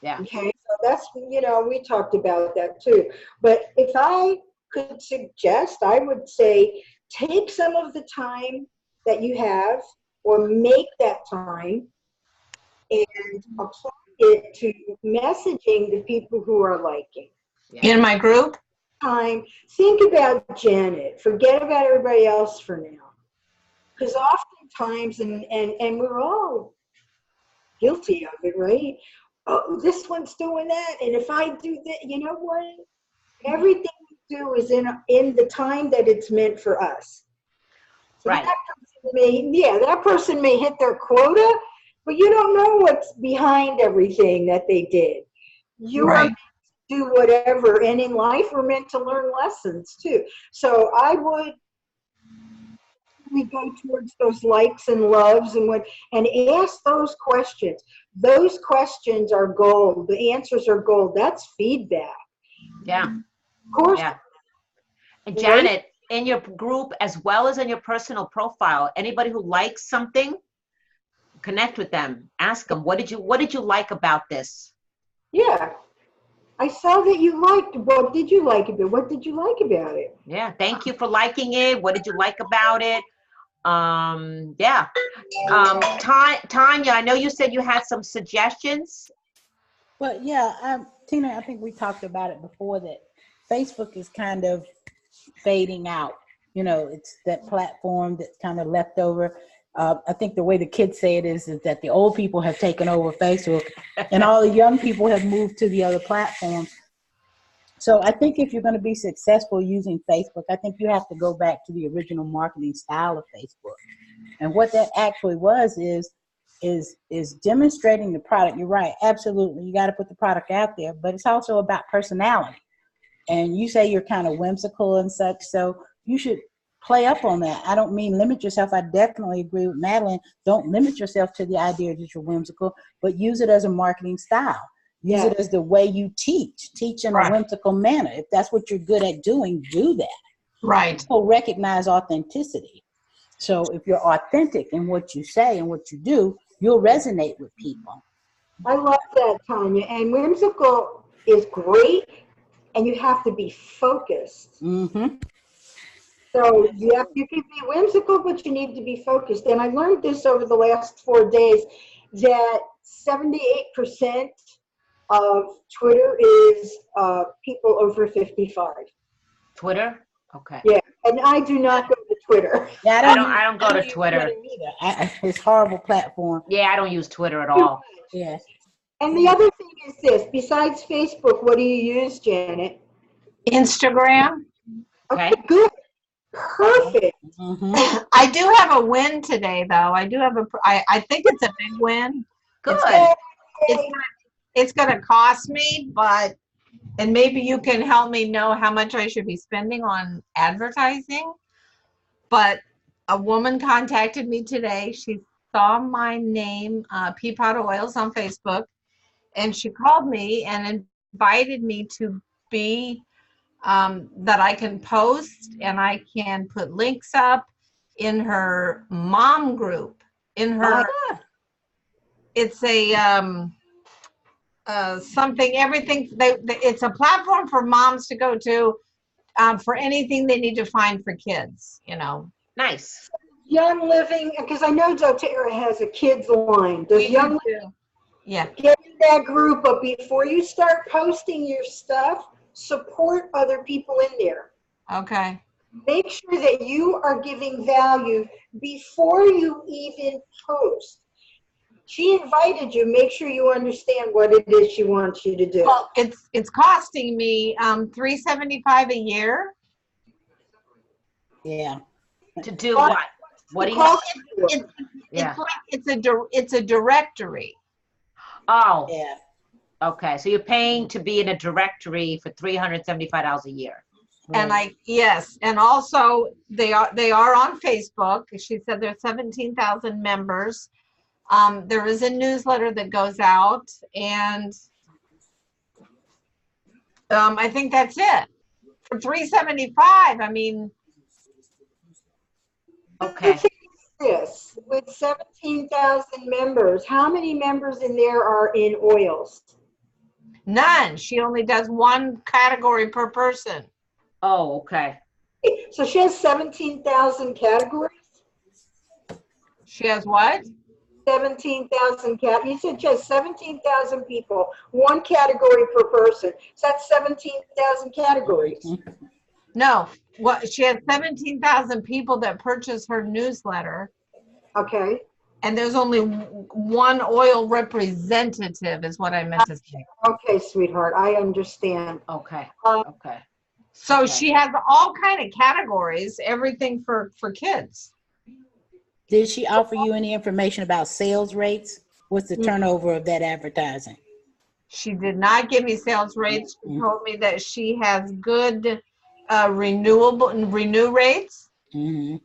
Speaker 2: Yeah.
Speaker 1: Okay, so that's, we talked about that too. But if I could suggest, I would say take some of the time that you have, or make that time, and apply it to messaging the people who are liking.
Speaker 4: In my group?
Speaker 1: Time, think about Janet. Forget about everybody else for now. Because oftentimes, and we're all guilty of it, right? Oh, this one's doing that, and if I do that, you know what? Everything we do is in the time that it's meant for us. So
Speaker 2: Right.
Speaker 1: that person may hit their quota, but you don't know what's behind everything that they did. You are
Speaker 4: Right.
Speaker 1: meant to do whatever, and in life we're meant to learn lessons too. So I would, we go towards those likes and loves and ask those questions. Those questions are gold. The answers are gold. That's feedback.
Speaker 2: Yeah.
Speaker 1: Of course.
Speaker 2: Yeah. And Janet, in your group as well as in your personal profile, anybody who likes something, connect with them. Ask them, what did you like about this?
Speaker 1: Yeah. I saw that you liked. What did you like about it? What did you like about it?
Speaker 2: Yeah. Thank you for liking it. What did you like about it? Yeah. Tanya, I know you said you had some suggestions.
Speaker 3: Well, yeah, Tina, I think we talked about it before, that Facebook is kind of fading out. It's that platform that's kind of left over. I think the way the kids say it is that the old people have taken over Facebook and all the young people have moved to the other platforms. So I think if you're going to be successful using Facebook, I think you have to go back to the original marketing style of Facebook. And what that actually was is demonstrating the product. You're right, absolutely. You got to put the product out there, but it's also about personality. And you say you're kind of whimsical and such, so you should play up on that. I don't mean limit yourself. I definitely agree with Madeline. Don't limit yourself to the idea that you're whimsical, but use it as a marketing style. Use it as the way you teach in a whimsical manner. If that's what you're good at doing, do that.
Speaker 4: Right.
Speaker 3: People recognize authenticity. So if you're authentic in what you say and what you do, you'll resonate with people.
Speaker 1: I love that, Tanya. And whimsical is great, and you have to be focused.
Speaker 3: Mm-hmm.
Speaker 1: So you can be whimsical, but you need to be focused. And I learned this over the last 4 days, that 78% of Twitter is people over 55.
Speaker 2: Twitter? Okay.
Speaker 1: Yeah, and I do not go to Twitter.
Speaker 3: Yeah,
Speaker 2: I don't go to Twitter.
Speaker 3: Either. It's a horrible platform.
Speaker 2: Yeah, I don't use Twitter at all.
Speaker 3: Yeah.
Speaker 1: And the other thing is this, besides Facebook, what do you use, Janet?
Speaker 4: Instagram.
Speaker 2: Okay.
Speaker 1: Good. Perfect.
Speaker 3: Mm-hmm.
Speaker 4: I do have a win today, though. I think it's a big win.
Speaker 2: Good.
Speaker 4: It's gonna cost me, and maybe you can help me know how much I should be spending on advertising. But a woman contacted me today. She saw my name, Peapod Oils, on Facebook, and she called me and invited me to be that I can post and I can put links up in her mom group. In her, it's a something, everything. It's a platform for moms to go to for anything they need to find for kids.
Speaker 2: Nice.
Speaker 1: Young Living, because I know doTERRA has a kids line. Does Young Living get in that group? But before you start posting your stuff, support other people in there.
Speaker 4: Okay.
Speaker 1: Make sure that you are giving value before you even post. She invited you. Make sure you understand what it is she wants you to do.
Speaker 4: Well, it's costing me $375 a year.
Speaker 3: Yeah.
Speaker 2: To do what? What do you?
Speaker 4: Well,
Speaker 2: Yeah.
Speaker 4: it's a directory.
Speaker 2: Oh.
Speaker 3: Yeah.
Speaker 2: Okay. So you're paying to be in a directory for $375 a year.
Speaker 4: And and also they are on Facebook. She said there's 17,000 members. There is a newsletter that goes out, and I think that's it. For $3.75, I mean,
Speaker 2: Okay.
Speaker 1: This, with 17,000 members, how many members in there are in oils?
Speaker 4: none. She only does one category per person.
Speaker 2: Oh, okay.
Speaker 1: So she has 17,000 categories?
Speaker 4: She has what?
Speaker 1: 17,000 you said she has 17,000 people, one category per person. So that's 17,000 categories.
Speaker 4: No, what she has 17,000 people that purchase her newsletter,
Speaker 1: Okay.
Speaker 4: and there's only one oil representative, is what I meant to say.
Speaker 1: Okay, sweetheart, I understand.
Speaker 2: Okay.
Speaker 1: Um,
Speaker 2: Okay.
Speaker 4: So
Speaker 2: Okay.
Speaker 4: she has all kind of categories, everything for kids.
Speaker 3: Did she offer you any information about sales rates? What's the turnover of that advertising?
Speaker 4: She did not give me sales rates. She told me that she has good renew rates.
Speaker 3: Mm-hmm.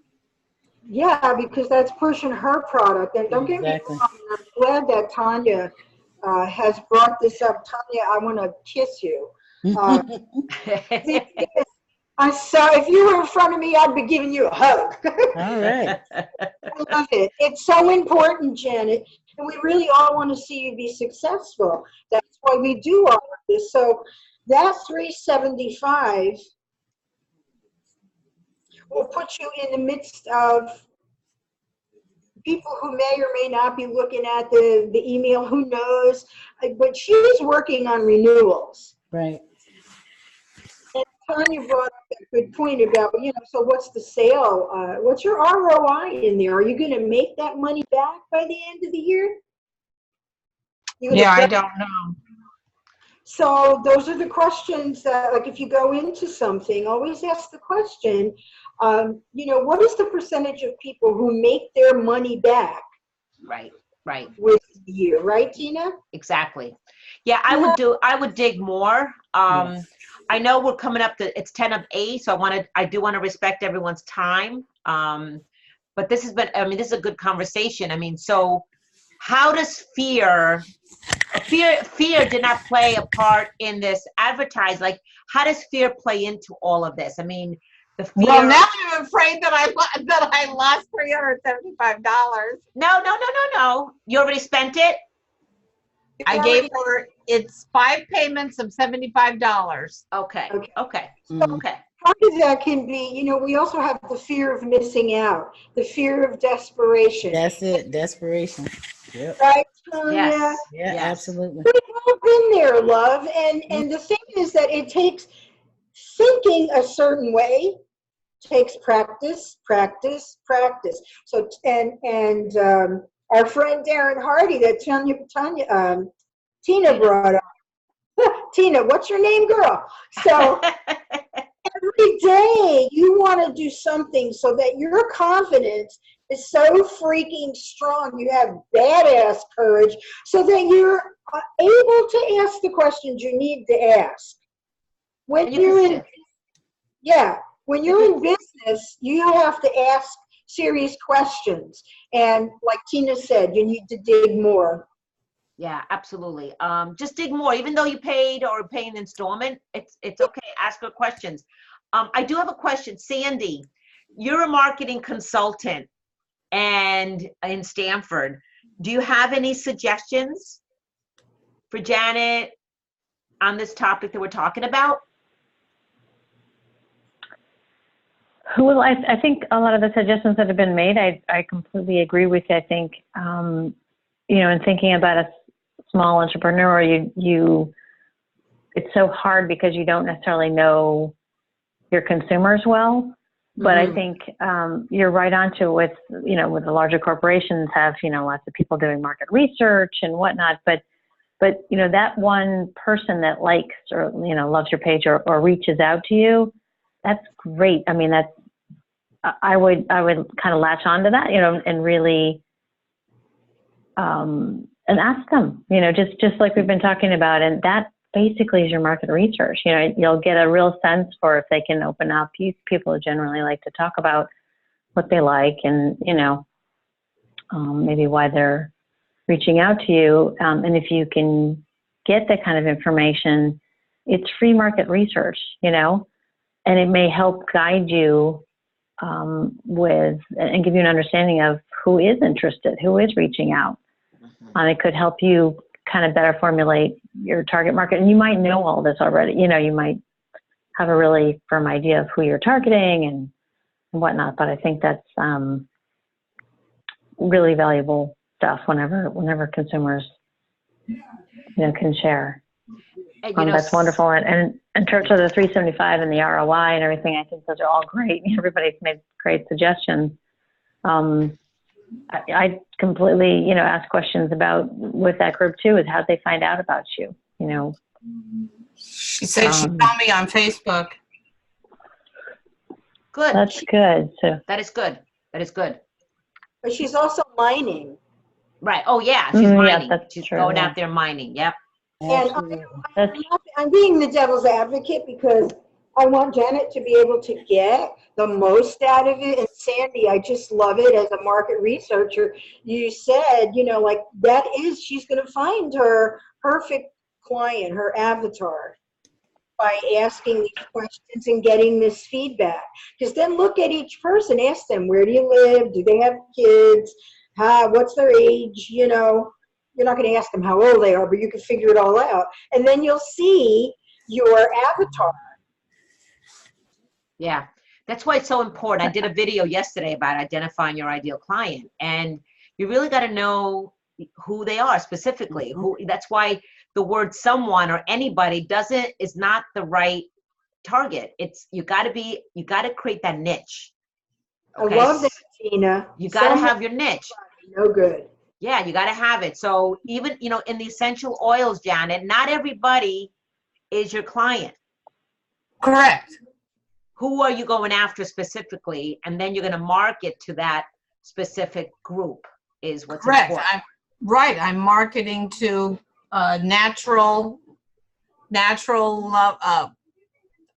Speaker 1: Yeah, because that's pushing her product. And don't get me
Speaker 3: Exactly.
Speaker 1: wrong, I'm glad that Tanya has brought this up. Tanya, I want to kiss you. I saw, if you were in front of me, I'd be giving you a hug.
Speaker 3: All right.
Speaker 1: I love it. It's so important, Janet. And we really all want to see you be successful. That's why we do all of this. So that 375 will put you in the midst of people who may or may not be looking at the email, who knows, but she's working on renewals.
Speaker 3: Right.
Speaker 1: And Tanya brought up a good point about, so what's the sale? What's your ROI in there? Are you going to make that money back by the end of the year?
Speaker 4: Yeah, I don't know.
Speaker 1: So those are the questions that, like, if you go into something, always ask the question, what is the percentage of people who make their money back?
Speaker 2: Right. Right.
Speaker 1: With the year, right, Tina?
Speaker 2: Exactly. Yeah, I would dig more. I know we're coming up to, it's 10 of 8, so I do want to respect everyone's time. But this has been, this is a good conversation. So how does fear did not play a part in this advertise? Like, how does fear play into all of this? The fear.
Speaker 4: Well, now I'm afraid that I lost $375.
Speaker 2: No. You already spent it?
Speaker 4: I gave her, it's 5 payments of $75.
Speaker 2: Okay. Okay.
Speaker 1: So
Speaker 2: Okay.
Speaker 1: part of that can be, we also have the fear of missing out, the fear of desperation.
Speaker 3: That's it. Desperation. Yep.
Speaker 1: Right, Tanya?
Speaker 2: Yes.
Speaker 3: Yeah,
Speaker 2: Yes.
Speaker 3: absolutely.
Speaker 1: We've all been there, love. And the thing is that it takes thinking a certain way, takes practice. So, and our friend Darren Hardy that Tina brought up. Tina, what's your name, girl? So every day you want to do something so that your confidence is so freaking strong. You have badass courage so that you're able to ask the questions you need to ask. When you're in business, you have to ask serious questions. And like Tina said, you need to dig more.
Speaker 2: Yeah, absolutely. Just dig more. Even though you paid or pay an installment, it's okay. Ask her questions. I do have a question. Sandy, you're a marketing consultant and in Stanford. Do you have any suggestions for Janet on this topic that we're talking about?
Speaker 5: Well, I think a lot of the suggestions that have been made, I completely agree with you. I think, in thinking about a small entrepreneur, it's so hard because you don't necessarily know your consumers well. But I think you're right onto with the larger corporations have, lots of people doing market research and whatnot. But that one person that likes or, loves your page or reaches out to you, that's great. I would kind of latch onto that, and really, and ask them, just like we've been talking about. And that basically is your market research. You'll get a real sense for if they can open up. People generally like to talk about what they like and, maybe why they're reaching out to you. And if you can get that kind of information, it's free market research, you know, and it may help guide you with and give you an understanding of who is interested, who is reaching out. And it could help you kind of better formulate your target market. And you might know all this already. You know, you might have a really firm idea of who you're targeting and whatnot. But I think that's really valuable stuff whenever consumers, you know, can share.
Speaker 2: And, you know,
Speaker 5: that's wonderful. And in terms of the 375 and the ROI and everything, I think those are all great. Everybody's made great suggestions. I completely, you know, ask questions about with that group too, is how they find out about you, you know.
Speaker 4: She said she found me on Facebook.
Speaker 2: Good.
Speaker 5: That's good. So
Speaker 2: that is good. That is good.
Speaker 1: But she's also mining.
Speaker 2: Right. Oh yeah, she's mining.
Speaker 5: That's
Speaker 2: she's
Speaker 5: true,
Speaker 2: going
Speaker 5: yeah.
Speaker 2: out there mining. Yep.
Speaker 1: And I'm being the devil's advocate because I want Janet to be able to get the most out of it. And Sandy, I just love it as a market researcher. You said, you know, like that is, she's going to find her perfect client, her avatar, by asking these questions and getting this feedback. Because then look at each person, ask them, where do you live? Do they have kids? What's their age? You know, you're not going to ask them how old they are, but you can figure it all out. And then you'll see your avatar.
Speaker 2: Yeah. That's why it's so important. I did a video yesterday about identifying your ideal client, and you really got to know who they are specifically. That's why the word someone or anybody is not the right target. It's you got to create that niche. Okay?
Speaker 1: I love that, Tina.
Speaker 2: You got to have your niche.
Speaker 1: No good.
Speaker 2: Yeah, you got to have it. So even, you know, in the essential oils, Janet, not everybody is your client.
Speaker 4: Correct.
Speaker 2: Who are you going after specifically? And then you're going to market to that specific group is what's
Speaker 4: Correct.
Speaker 2: important.
Speaker 4: I'm marketing to natural, I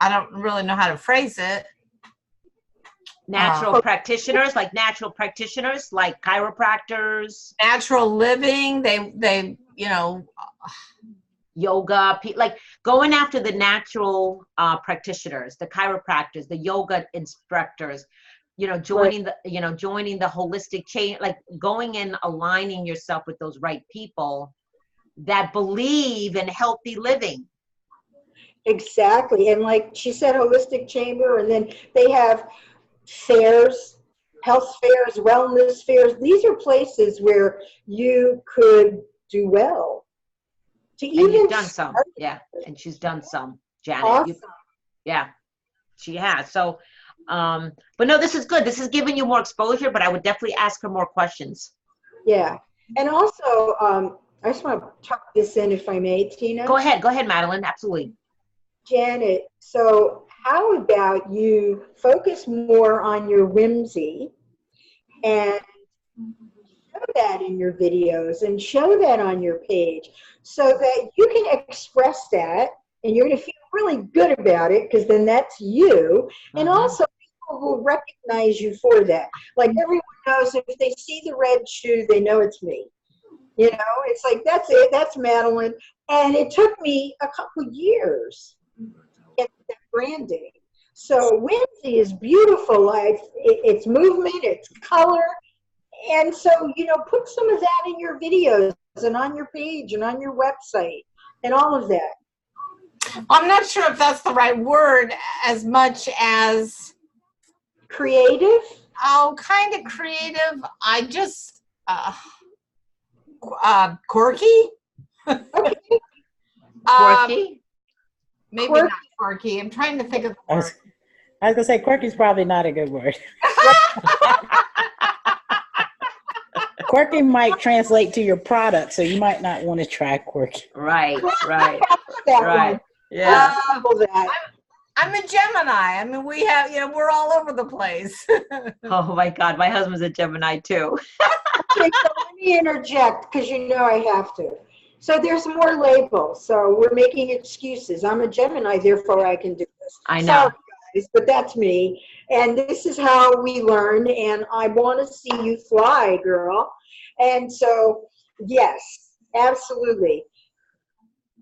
Speaker 4: don't really know how to phrase it.
Speaker 2: Natural practitioners, like chiropractors.
Speaker 4: Natural living, they you know.
Speaker 2: Yoga, like going after the natural practitioners, the chiropractors, the yoga instructors, you know, joining the holistic chain, like going and aligning yourself with those right people that believe in healthy living.
Speaker 1: Exactly. And like she said, holistic chamber, and then they have fairs, health fairs, wellness fairs. These are places where you could do well.
Speaker 2: And you've done some, yeah. And she's done some, Janet.
Speaker 1: Awesome.
Speaker 2: Yeah, she has. So, but no, this is good. This is giving you more exposure, but I would definitely ask her more questions.
Speaker 1: Yeah. And also, I just want to tuck this in if I may, Tina.
Speaker 2: Go ahead, Madeline. Absolutely.
Speaker 1: Janet, so how about you focus more on your whimsy and show that in your videos and show that on your page so that you can express that and you're going to feel really good about it because then that's you. And also people will recognize you for that. Like everyone knows if they see the red shoe, they know it's me. You know, it's like, that's it. That's Madeline. And it took me a couple years to get that branding. So whimsy is beautiful. Like it's movement, it's color. And so, you know, put some of that in your videos and on your page and on your website and all of that.
Speaker 4: I'm not sure if that's the right word as much as
Speaker 1: creative.
Speaker 4: Oh, kind of creative. I just quirky.
Speaker 1: Okay.
Speaker 2: Quirky.
Speaker 4: Maybe
Speaker 1: quirky.
Speaker 4: Not quirky. I'm trying to think of the word.
Speaker 3: I was gonna say quirky is probably not a good word. Quirky might translate to your product, so you might not want to try quirky.
Speaker 2: Right.
Speaker 1: Yeah.
Speaker 4: I'm a Gemini. I mean, we have, you know, we're all over the place.
Speaker 2: Oh my God, my husband's a Gemini too.
Speaker 1: Okay, so let me interject because you know I have to. So there's more labels. So we're making excuses. I'm a Gemini, therefore I can do this.
Speaker 2: I know.
Speaker 1: Sorry, guys, but that's me. And this is how we learn. And I want to see you fly, girl. And so Yes, absolutely.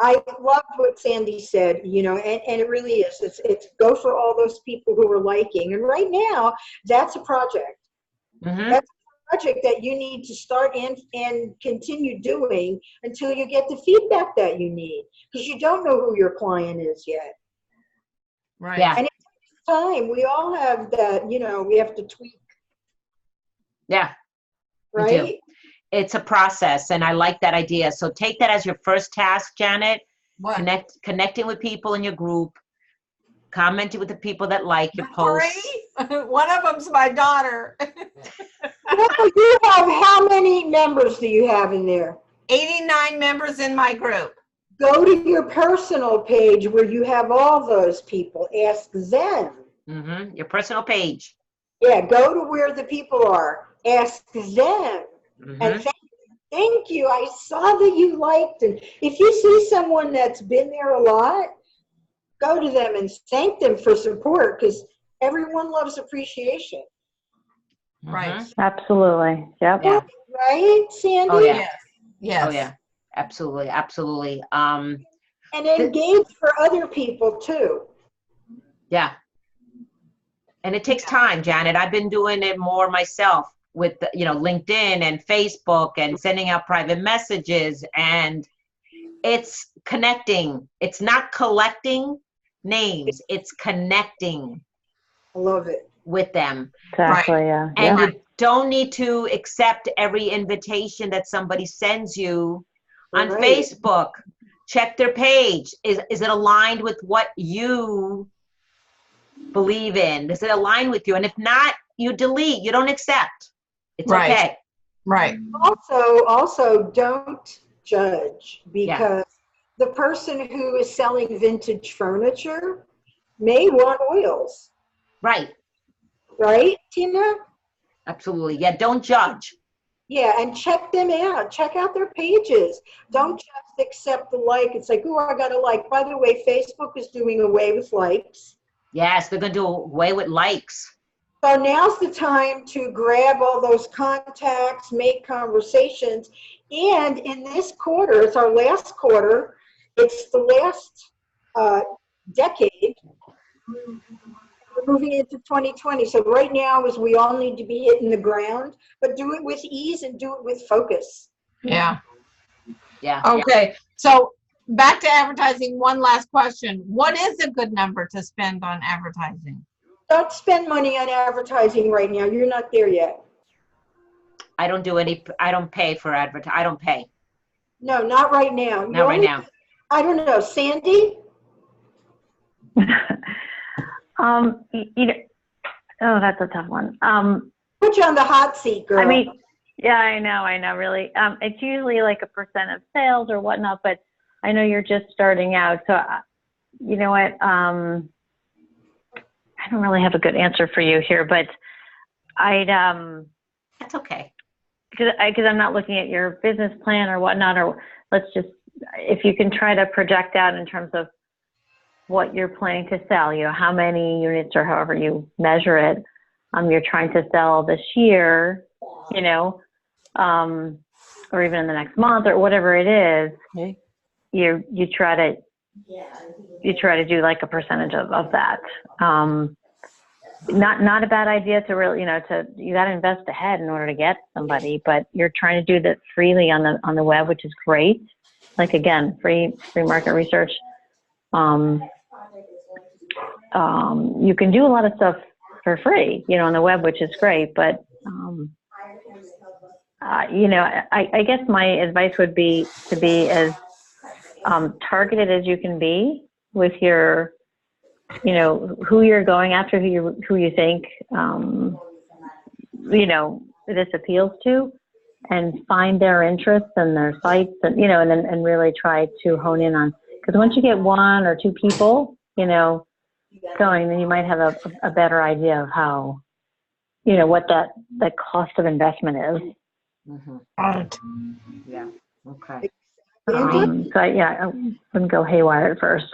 Speaker 1: I loved what Sandy said, you know, and it really is. It's go for all those people who are liking. And right now, that's a project.
Speaker 2: Mm-hmm.
Speaker 1: That's a project that you need to start and continue doing until you get the feedback that you need, because you don't know who your client is yet.
Speaker 4: Right.
Speaker 2: Yeah.
Speaker 1: And it takes time. We all have that, you know, we have to tweak,
Speaker 2: Yeah. We do.
Speaker 1: right?
Speaker 2: It's a process, and I like that idea. So take that as your first task, Janet.
Speaker 4: What?
Speaker 2: Connecting with people in your group, commenting with the people that like your posts.
Speaker 4: One of them's my daughter.
Speaker 1: Well, you have, how many members do you have in there?
Speaker 4: 89 members in my group.
Speaker 1: Go to your personal page where you have all those people. Ask them.
Speaker 2: Mm-hmm. Your personal page.
Speaker 1: Yeah, go to where the people are. Ask them.
Speaker 2: Mm-hmm.
Speaker 1: And thank you. I saw that you liked it. If you see someone that's been there a lot, go to them and thank them for support, because everyone loves appreciation.
Speaker 4: Right.
Speaker 6: Absolutely. Yep.
Speaker 2: Yeah.
Speaker 1: Right, Sandy?
Speaker 2: Oh, yeah.
Speaker 4: Yes. Yes.
Speaker 2: Oh yeah. Absolutely. Absolutely.
Speaker 1: And engage for other people too.
Speaker 2: Yeah. And it takes time, Janet. I've been doing it more myself with, you know, LinkedIn and Facebook and sending out private messages, and it's connecting. It's not collecting names. It's connecting
Speaker 1: I love it.
Speaker 2: with them.
Speaker 6: Exactly. Yeah.
Speaker 2: And
Speaker 6: Yeah.
Speaker 2: you don't need to accept every invitation that somebody sends you on
Speaker 1: Right.
Speaker 2: Facebook. Check their page. Is it aligned with what you believe in? Does it align with you? And if not, you delete. You don't accept. It's
Speaker 4: Right.
Speaker 2: okay.
Speaker 4: Right.
Speaker 1: Also don't judge, because the person who is selling vintage furniture may want oils,
Speaker 2: Right.
Speaker 1: right, Tina?
Speaker 2: Absolutely. Yeah. Don't judge.
Speaker 1: Yeah, and check them out. Check out their pages. Don't just accept the like. It's like, oh, I got a like. By the way, Facebook is doing away with likes.
Speaker 2: Yes. They're going to do away with likes.
Speaker 1: So now's the time to grab all those contacts, make conversations. And in this quarter, it's our last quarter. It's the last decade. We're moving into 2020. So right now is we all need to be hitting the ground, but do it with ease and do it with focus.
Speaker 4: Yeah.
Speaker 2: Yeah.
Speaker 4: Okay. So back to advertising. One last question. What is a good number to spend on advertising?
Speaker 1: Don't spend money on advertising right now. You're not there yet.
Speaker 2: I don't do any, I don't pay for advertising. I don't pay.
Speaker 1: No, not right now.
Speaker 2: Not right now.
Speaker 1: I don't know. Sandy?
Speaker 6: Oh, that's a tough one.
Speaker 1: Put you on the hot seat, girl.
Speaker 6: I mean, yeah, I know, really. It's usually like a percent of sales or whatnot, but I know you're just starting out. So, you know what? I don't really have a good answer for you here, but
Speaker 2: That's okay.
Speaker 6: because I'm not looking at your business plan or whatnot, or let's just, if you can try to project out in terms of what you're planning to sell, you know, how many units or however you measure it, you're trying to sell this year, you know, or even in the next month or whatever it is,
Speaker 3: Okay.
Speaker 6: you try to do like a percentage of that. Not a bad idea to really, you know, you got to invest ahead in order to get somebody, but you're trying to do that freely on the web, which is great. Like again, free market research. You can do a lot of stuff for free, you know, on the web, which is great. But, you know, I guess my advice would be to be as targeted as you can be with your, you know, who you're going after, who you think, you know, this appeals to, and find their interests and their sites, and, you know, and really try to hone in on, because once you get one or two people, you know, going, then you might have a better idea of how, you know, what that cost of investment is.
Speaker 2: Mm-hmm.
Speaker 4: Right.
Speaker 2: Yeah. Okay.
Speaker 1: Sandy?
Speaker 6: So I wouldn't go haywire at first.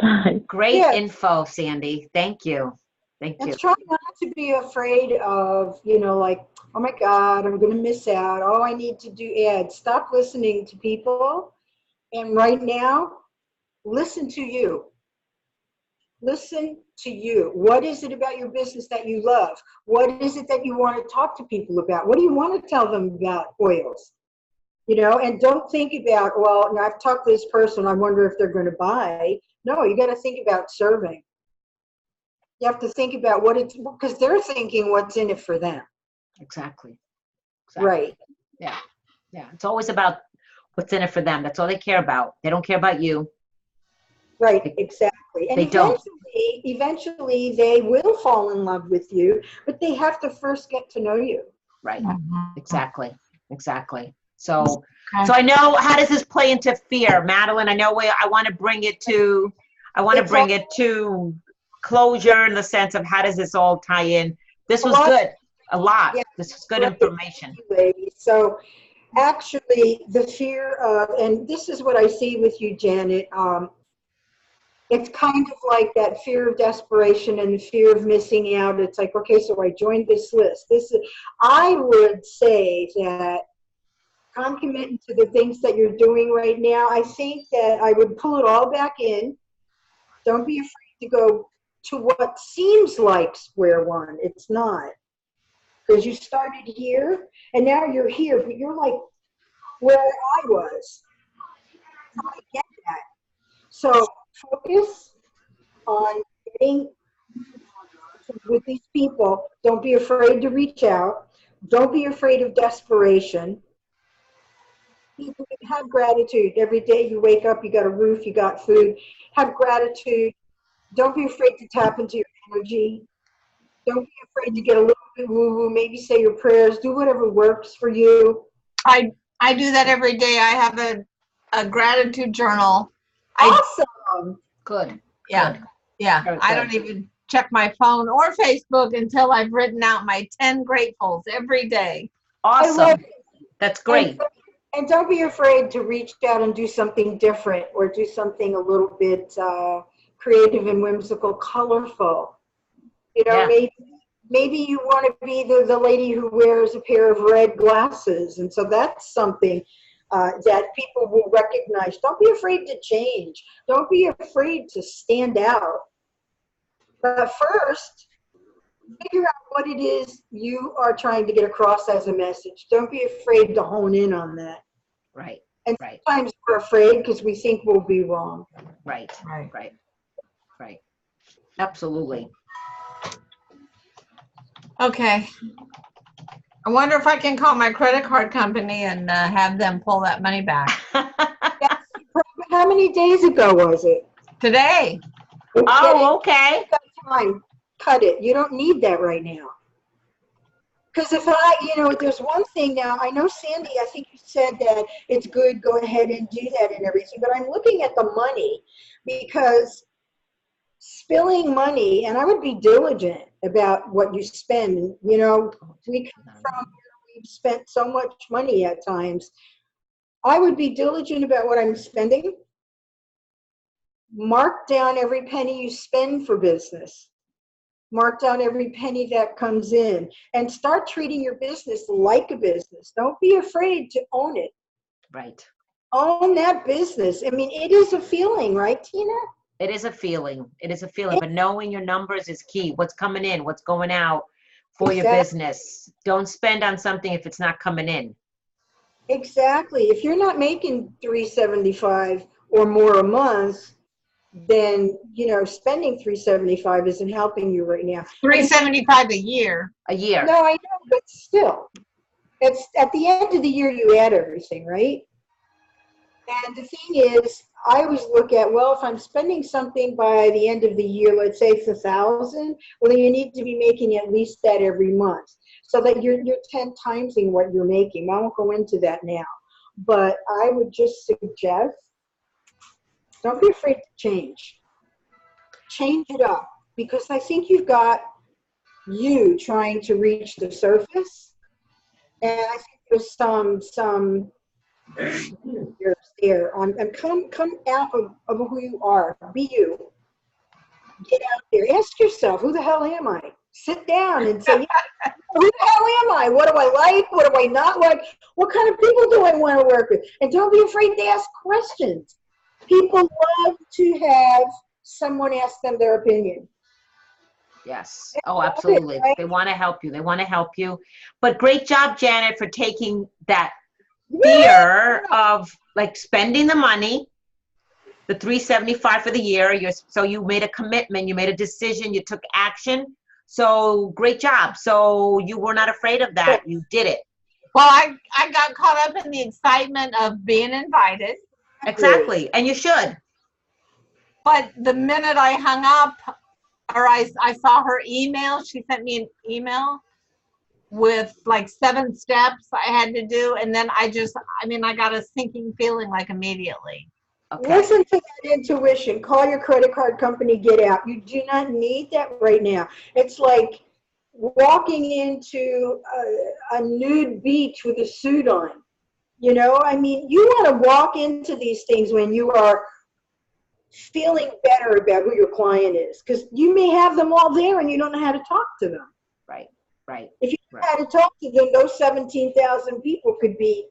Speaker 2: Great
Speaker 1: Yeah.
Speaker 2: info, Sandy. Thank you. Thank you.
Speaker 1: And try not to be afraid of, you know, like, Oh my God, I'm going to miss out. Oh, I need to do ads. Stop listening to people. And right now, listen to you. Listen to you. What is it about your business that you love? What is it that you want to talk to people about? What do you want to tell them about oils? You know, and don't think about, well, now I've talked to this person, I wonder if they're going to buy. No, you got to think about serving. You have to think about what it's, because they're thinking what's in it for them.
Speaker 2: Exactly.
Speaker 1: Right.
Speaker 2: Yeah. Yeah. It's always about what's in it for them. That's all they care about. They don't care about you.
Speaker 1: Right, exactly. And
Speaker 2: They don't.
Speaker 1: eventually they will fall in love with you, but they have to first get to know you.
Speaker 2: Right.
Speaker 4: Mhm.
Speaker 2: Exactly. Exactly. So I know, how does this play into fear, Madeline? I know I want to bring it to closure in the sense of how does this all tie in? This was good. A lot.
Speaker 1: Yeah.
Speaker 2: This was good information.
Speaker 1: So actually the fear of, and this is what I see with you, Janet, it's kind of like that fear of desperation and the fear of missing out. It's like, okay, so I joined this list. I would say that concomitant to the things that you're doing right now, I think that I would pull it all back in. Don't be afraid to go to what seems like square one. It's not. Because you started here and now you're here, but you're like where I was. I get that. So focus on getting with these people. Don't be afraid to reach out. Don't be afraid of desperation. Have gratitude. Every day you wake up, you got a roof, you got food. Have gratitude. Don't be afraid to tap into your energy. Don't be afraid to get a little bit woo-woo. Maybe say your prayers. Do whatever works for you.
Speaker 4: I do that every day. I have a gratitude journal.
Speaker 1: Awesome.
Speaker 2: Good.
Speaker 4: Yeah.
Speaker 2: Good.
Speaker 4: Yeah.
Speaker 2: Very
Speaker 4: I
Speaker 2: good.
Speaker 4: don't even check my phone or Facebook until I've written out my 10 gratefuls every day.
Speaker 1: I love
Speaker 2: Awesome.
Speaker 1: it.
Speaker 2: That's great.
Speaker 1: And don't be afraid to reach out and do something different or do something a little bit creative and whimsical, colorful. You know,
Speaker 2: Yeah.
Speaker 1: maybe you want to be the lady who wears a pair of red glasses. And so that's something that people will recognize. Don't be afraid to change. Don't be afraid to stand out. But first, figure out what it is you are trying to get across as a message. Don't be afraid to hone in on that.
Speaker 2: Right.
Speaker 1: And
Speaker 2: Right.
Speaker 1: sometimes we're afraid because we think we'll be wrong.
Speaker 2: Right.
Speaker 4: Right.
Speaker 2: Right. Right. Absolutely.
Speaker 4: Okay. I wonder if I can call my credit card company and have them pull that money back.
Speaker 1: How many days ago was it?
Speaker 4: Today.
Speaker 2: Oh, okay.
Speaker 1: Time. Cut it. You don't need that right now. Because there's one thing now, I know Sandy, I think you said that it's good, go ahead and do that and everything, but I'm looking at the money because spilling money, and I would be diligent about what you spend. You know, we we've spent so much money at times. I would be diligent about what I'm spending. Mark down every penny you spend for business. Mark down every penny that comes in and start treating your business like a business. Don't be afraid to own it.
Speaker 2: Right.
Speaker 1: Own that business. I mean, it is a feeling, right, Tina?
Speaker 2: It is a feeling. It is a feeling, but knowing your numbers is key. What's coming in, what's going out for your business. Don't spend on something if it's not coming in.
Speaker 1: Exactly. If you're not making $375 or more a month, then spending $375 isn't helping you right now.
Speaker 4: $375 a year.
Speaker 2: A year.
Speaker 1: No, I know, but still, it's at the end of the year you add everything, right? And the thing is, I always look at, well, if I'm spending something by the end of the year, let's say it's $1,000, well, then you need to be making at least that every month, so that you're 10 timesing what you're making. I won't go into that now, but I would just suggest, don't be afraid to change. Change it up, because I think you've got you trying to reach the surface, and I think there's some you're there. Come out of who you are. Be you. Get out there. Ask yourself, who the hell am I? Sit down and say, who the hell am I? I? What do I like? What do I not like? What kind of people do I want to work with? And don't be afraid to ask questions. People love to have someone ask them their opinion.
Speaker 2: Yes. Oh, absolutely.
Speaker 1: Right?
Speaker 2: They want to help you. They want to help you. But great job, Janet, for taking that
Speaker 1: Yeah.
Speaker 2: fear of like spending the money, the $375 for the year. So you made a commitment, you made a decision, you took action. So great job. So you were not afraid of that. You did it.
Speaker 4: Well, I got caught up in the excitement of being invited.
Speaker 2: Exactly. And you should.
Speaker 4: But the minute I hung up, or I saw her email, she sent me an email with like 7 steps I had to do. And then I got a sinking feeling like immediately.
Speaker 2: Okay.
Speaker 1: Listen to that intuition. Call your credit card company, get out. You do not need that right now. It's like walking into a nude beach with a suit on. You know, I mean, you want to walk into these things when you are feeling better about who your client is, because you may have them all there and you don't know how to talk to them.
Speaker 2: Right. Right.
Speaker 1: If you know how to talk to them, those 17,000 people could be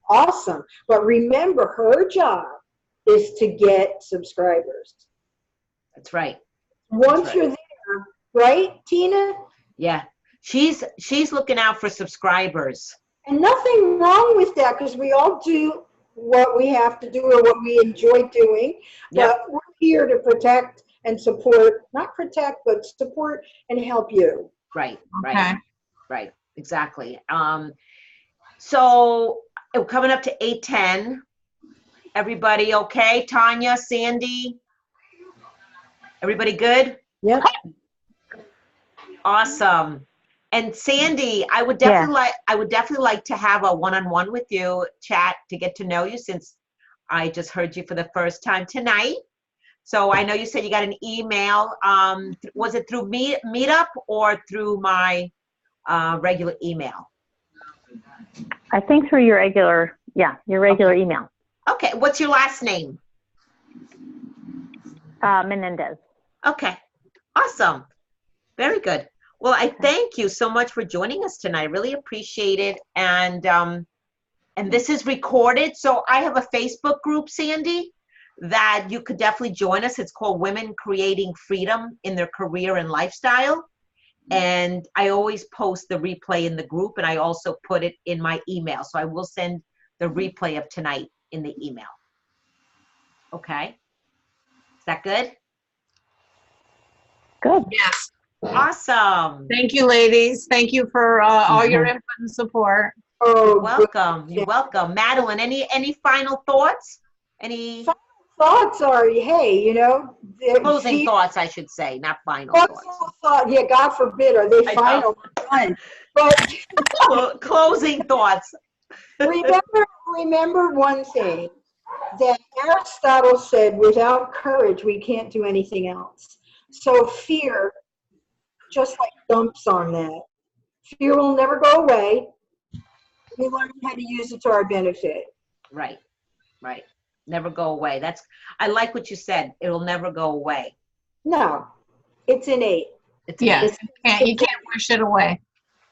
Speaker 1: awesome. But remember, her job is to get subscribers.
Speaker 2: That's right.
Speaker 1: Once
Speaker 2: right.
Speaker 1: you're there, right, Tina?
Speaker 2: Yeah. She's looking out for subscribers.
Speaker 1: And nothing wrong with that, because we all do what we have to do or what we enjoy doing.
Speaker 2: Yep.
Speaker 1: But we're here to protect and support, not protect, but support and help you.
Speaker 2: Right.
Speaker 4: Okay.
Speaker 2: Right. Right. Exactly. So we're coming up to 8:10. Everybody okay? Tanya, Sandy? Everybody good?
Speaker 3: Yep.
Speaker 2: Awesome. And Sandy, I would definitely like to have a one-on-one with you, chat, to get to know you, since I just heard you for the first time tonight. So I know you said you got an email. Was it through Meetup or through my regular email?
Speaker 6: I think through your regular email.
Speaker 2: Okay. What's your last name?
Speaker 6: Menendez.
Speaker 2: Okay. Awesome. Very good. Well, I thank you so much for joining us tonight. I really appreciate it. And this is recorded. So I have a Facebook group, Sandy, that you could definitely join us. It's called Women Creating Freedom in Their Career and Lifestyle. And I always post the replay in the group, and I also put it in my email. So I will send the replay of tonight in the email. Okay. Is that good?
Speaker 6: Good.
Speaker 4: Yes.
Speaker 2: Awesome.
Speaker 4: Thank you, ladies. Thank you for all your input and support.
Speaker 1: Oh,
Speaker 2: Welcome. You're welcome. Madeline, any final thoughts? Any
Speaker 1: thoughts are, hey, you know,
Speaker 2: closing thoughts, I should say, not final thoughts.
Speaker 1: Yeah, God forbid, are they final? But
Speaker 2: Closing thoughts.
Speaker 1: remember one thing, that Aristotle said, without courage, we can't do anything else. So fear, just like dumps on that. Fear will never go away. We learn how to use it to our benefit.
Speaker 2: Right, right. Never go away. I like what you said. It'll never go away.
Speaker 1: No, it's innate.
Speaker 4: Yes, you can't wish it away.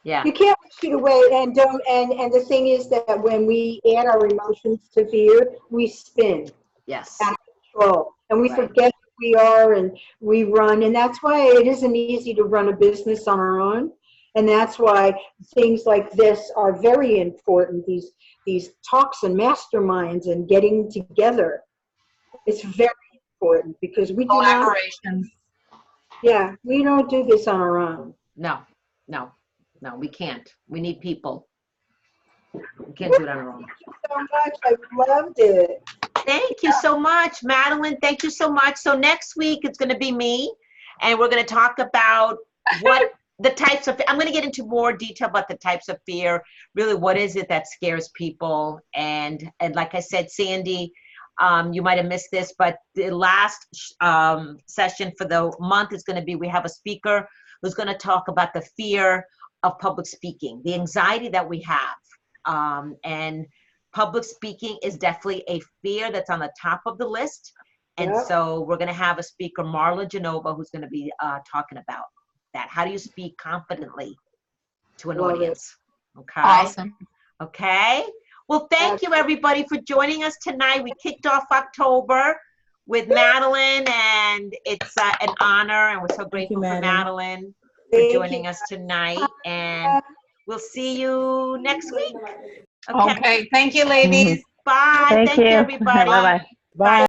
Speaker 2: Yeah.
Speaker 1: You can't wish it away, and the thing is that when we add our emotions to fear, we spin.
Speaker 2: Yes.
Speaker 1: Out of control, and we forget who we are, and we run, and that's why it isn't easy to run a business on our own. And that's why things like this are very important. These talks and masterminds and getting together, it's very important, because we do not.
Speaker 4: Collaboration.
Speaker 1: Yeah, we don't do this on our own.
Speaker 2: No, we can't. We need people. We can't do it on our own.
Speaker 1: Thank you so much. I loved it.
Speaker 2: Thank you so much, Madeline. Thank you so much. So next week it's going to be me, and we're going to talk about what the types of, I'm going to get into more detail about the types of fear, really what is it that scares people. And like I said, Sandy, you might have missed this, but the last session for the month is going to be, we have a speaker who's going to talk about the fear of public speaking, the anxiety that we have. And public speaking is definitely a fear that's on the top of the list. And so we're going to have a speaker, Marla Genova, who's going to be talking about that. How do you speak confidently to an audience? Okay.
Speaker 4: Awesome.
Speaker 2: Okay. Well, thank you everybody for joining us tonight. We kicked off October with Madeline, and it's an honor, and we're so grateful for Madeline for joining us tonight. And we'll see you next week.
Speaker 4: Okay. Thank you, ladies.
Speaker 2: Bye.
Speaker 6: Thank you.
Speaker 2: everybody.
Speaker 6: Bye-bye.
Speaker 3: Bye.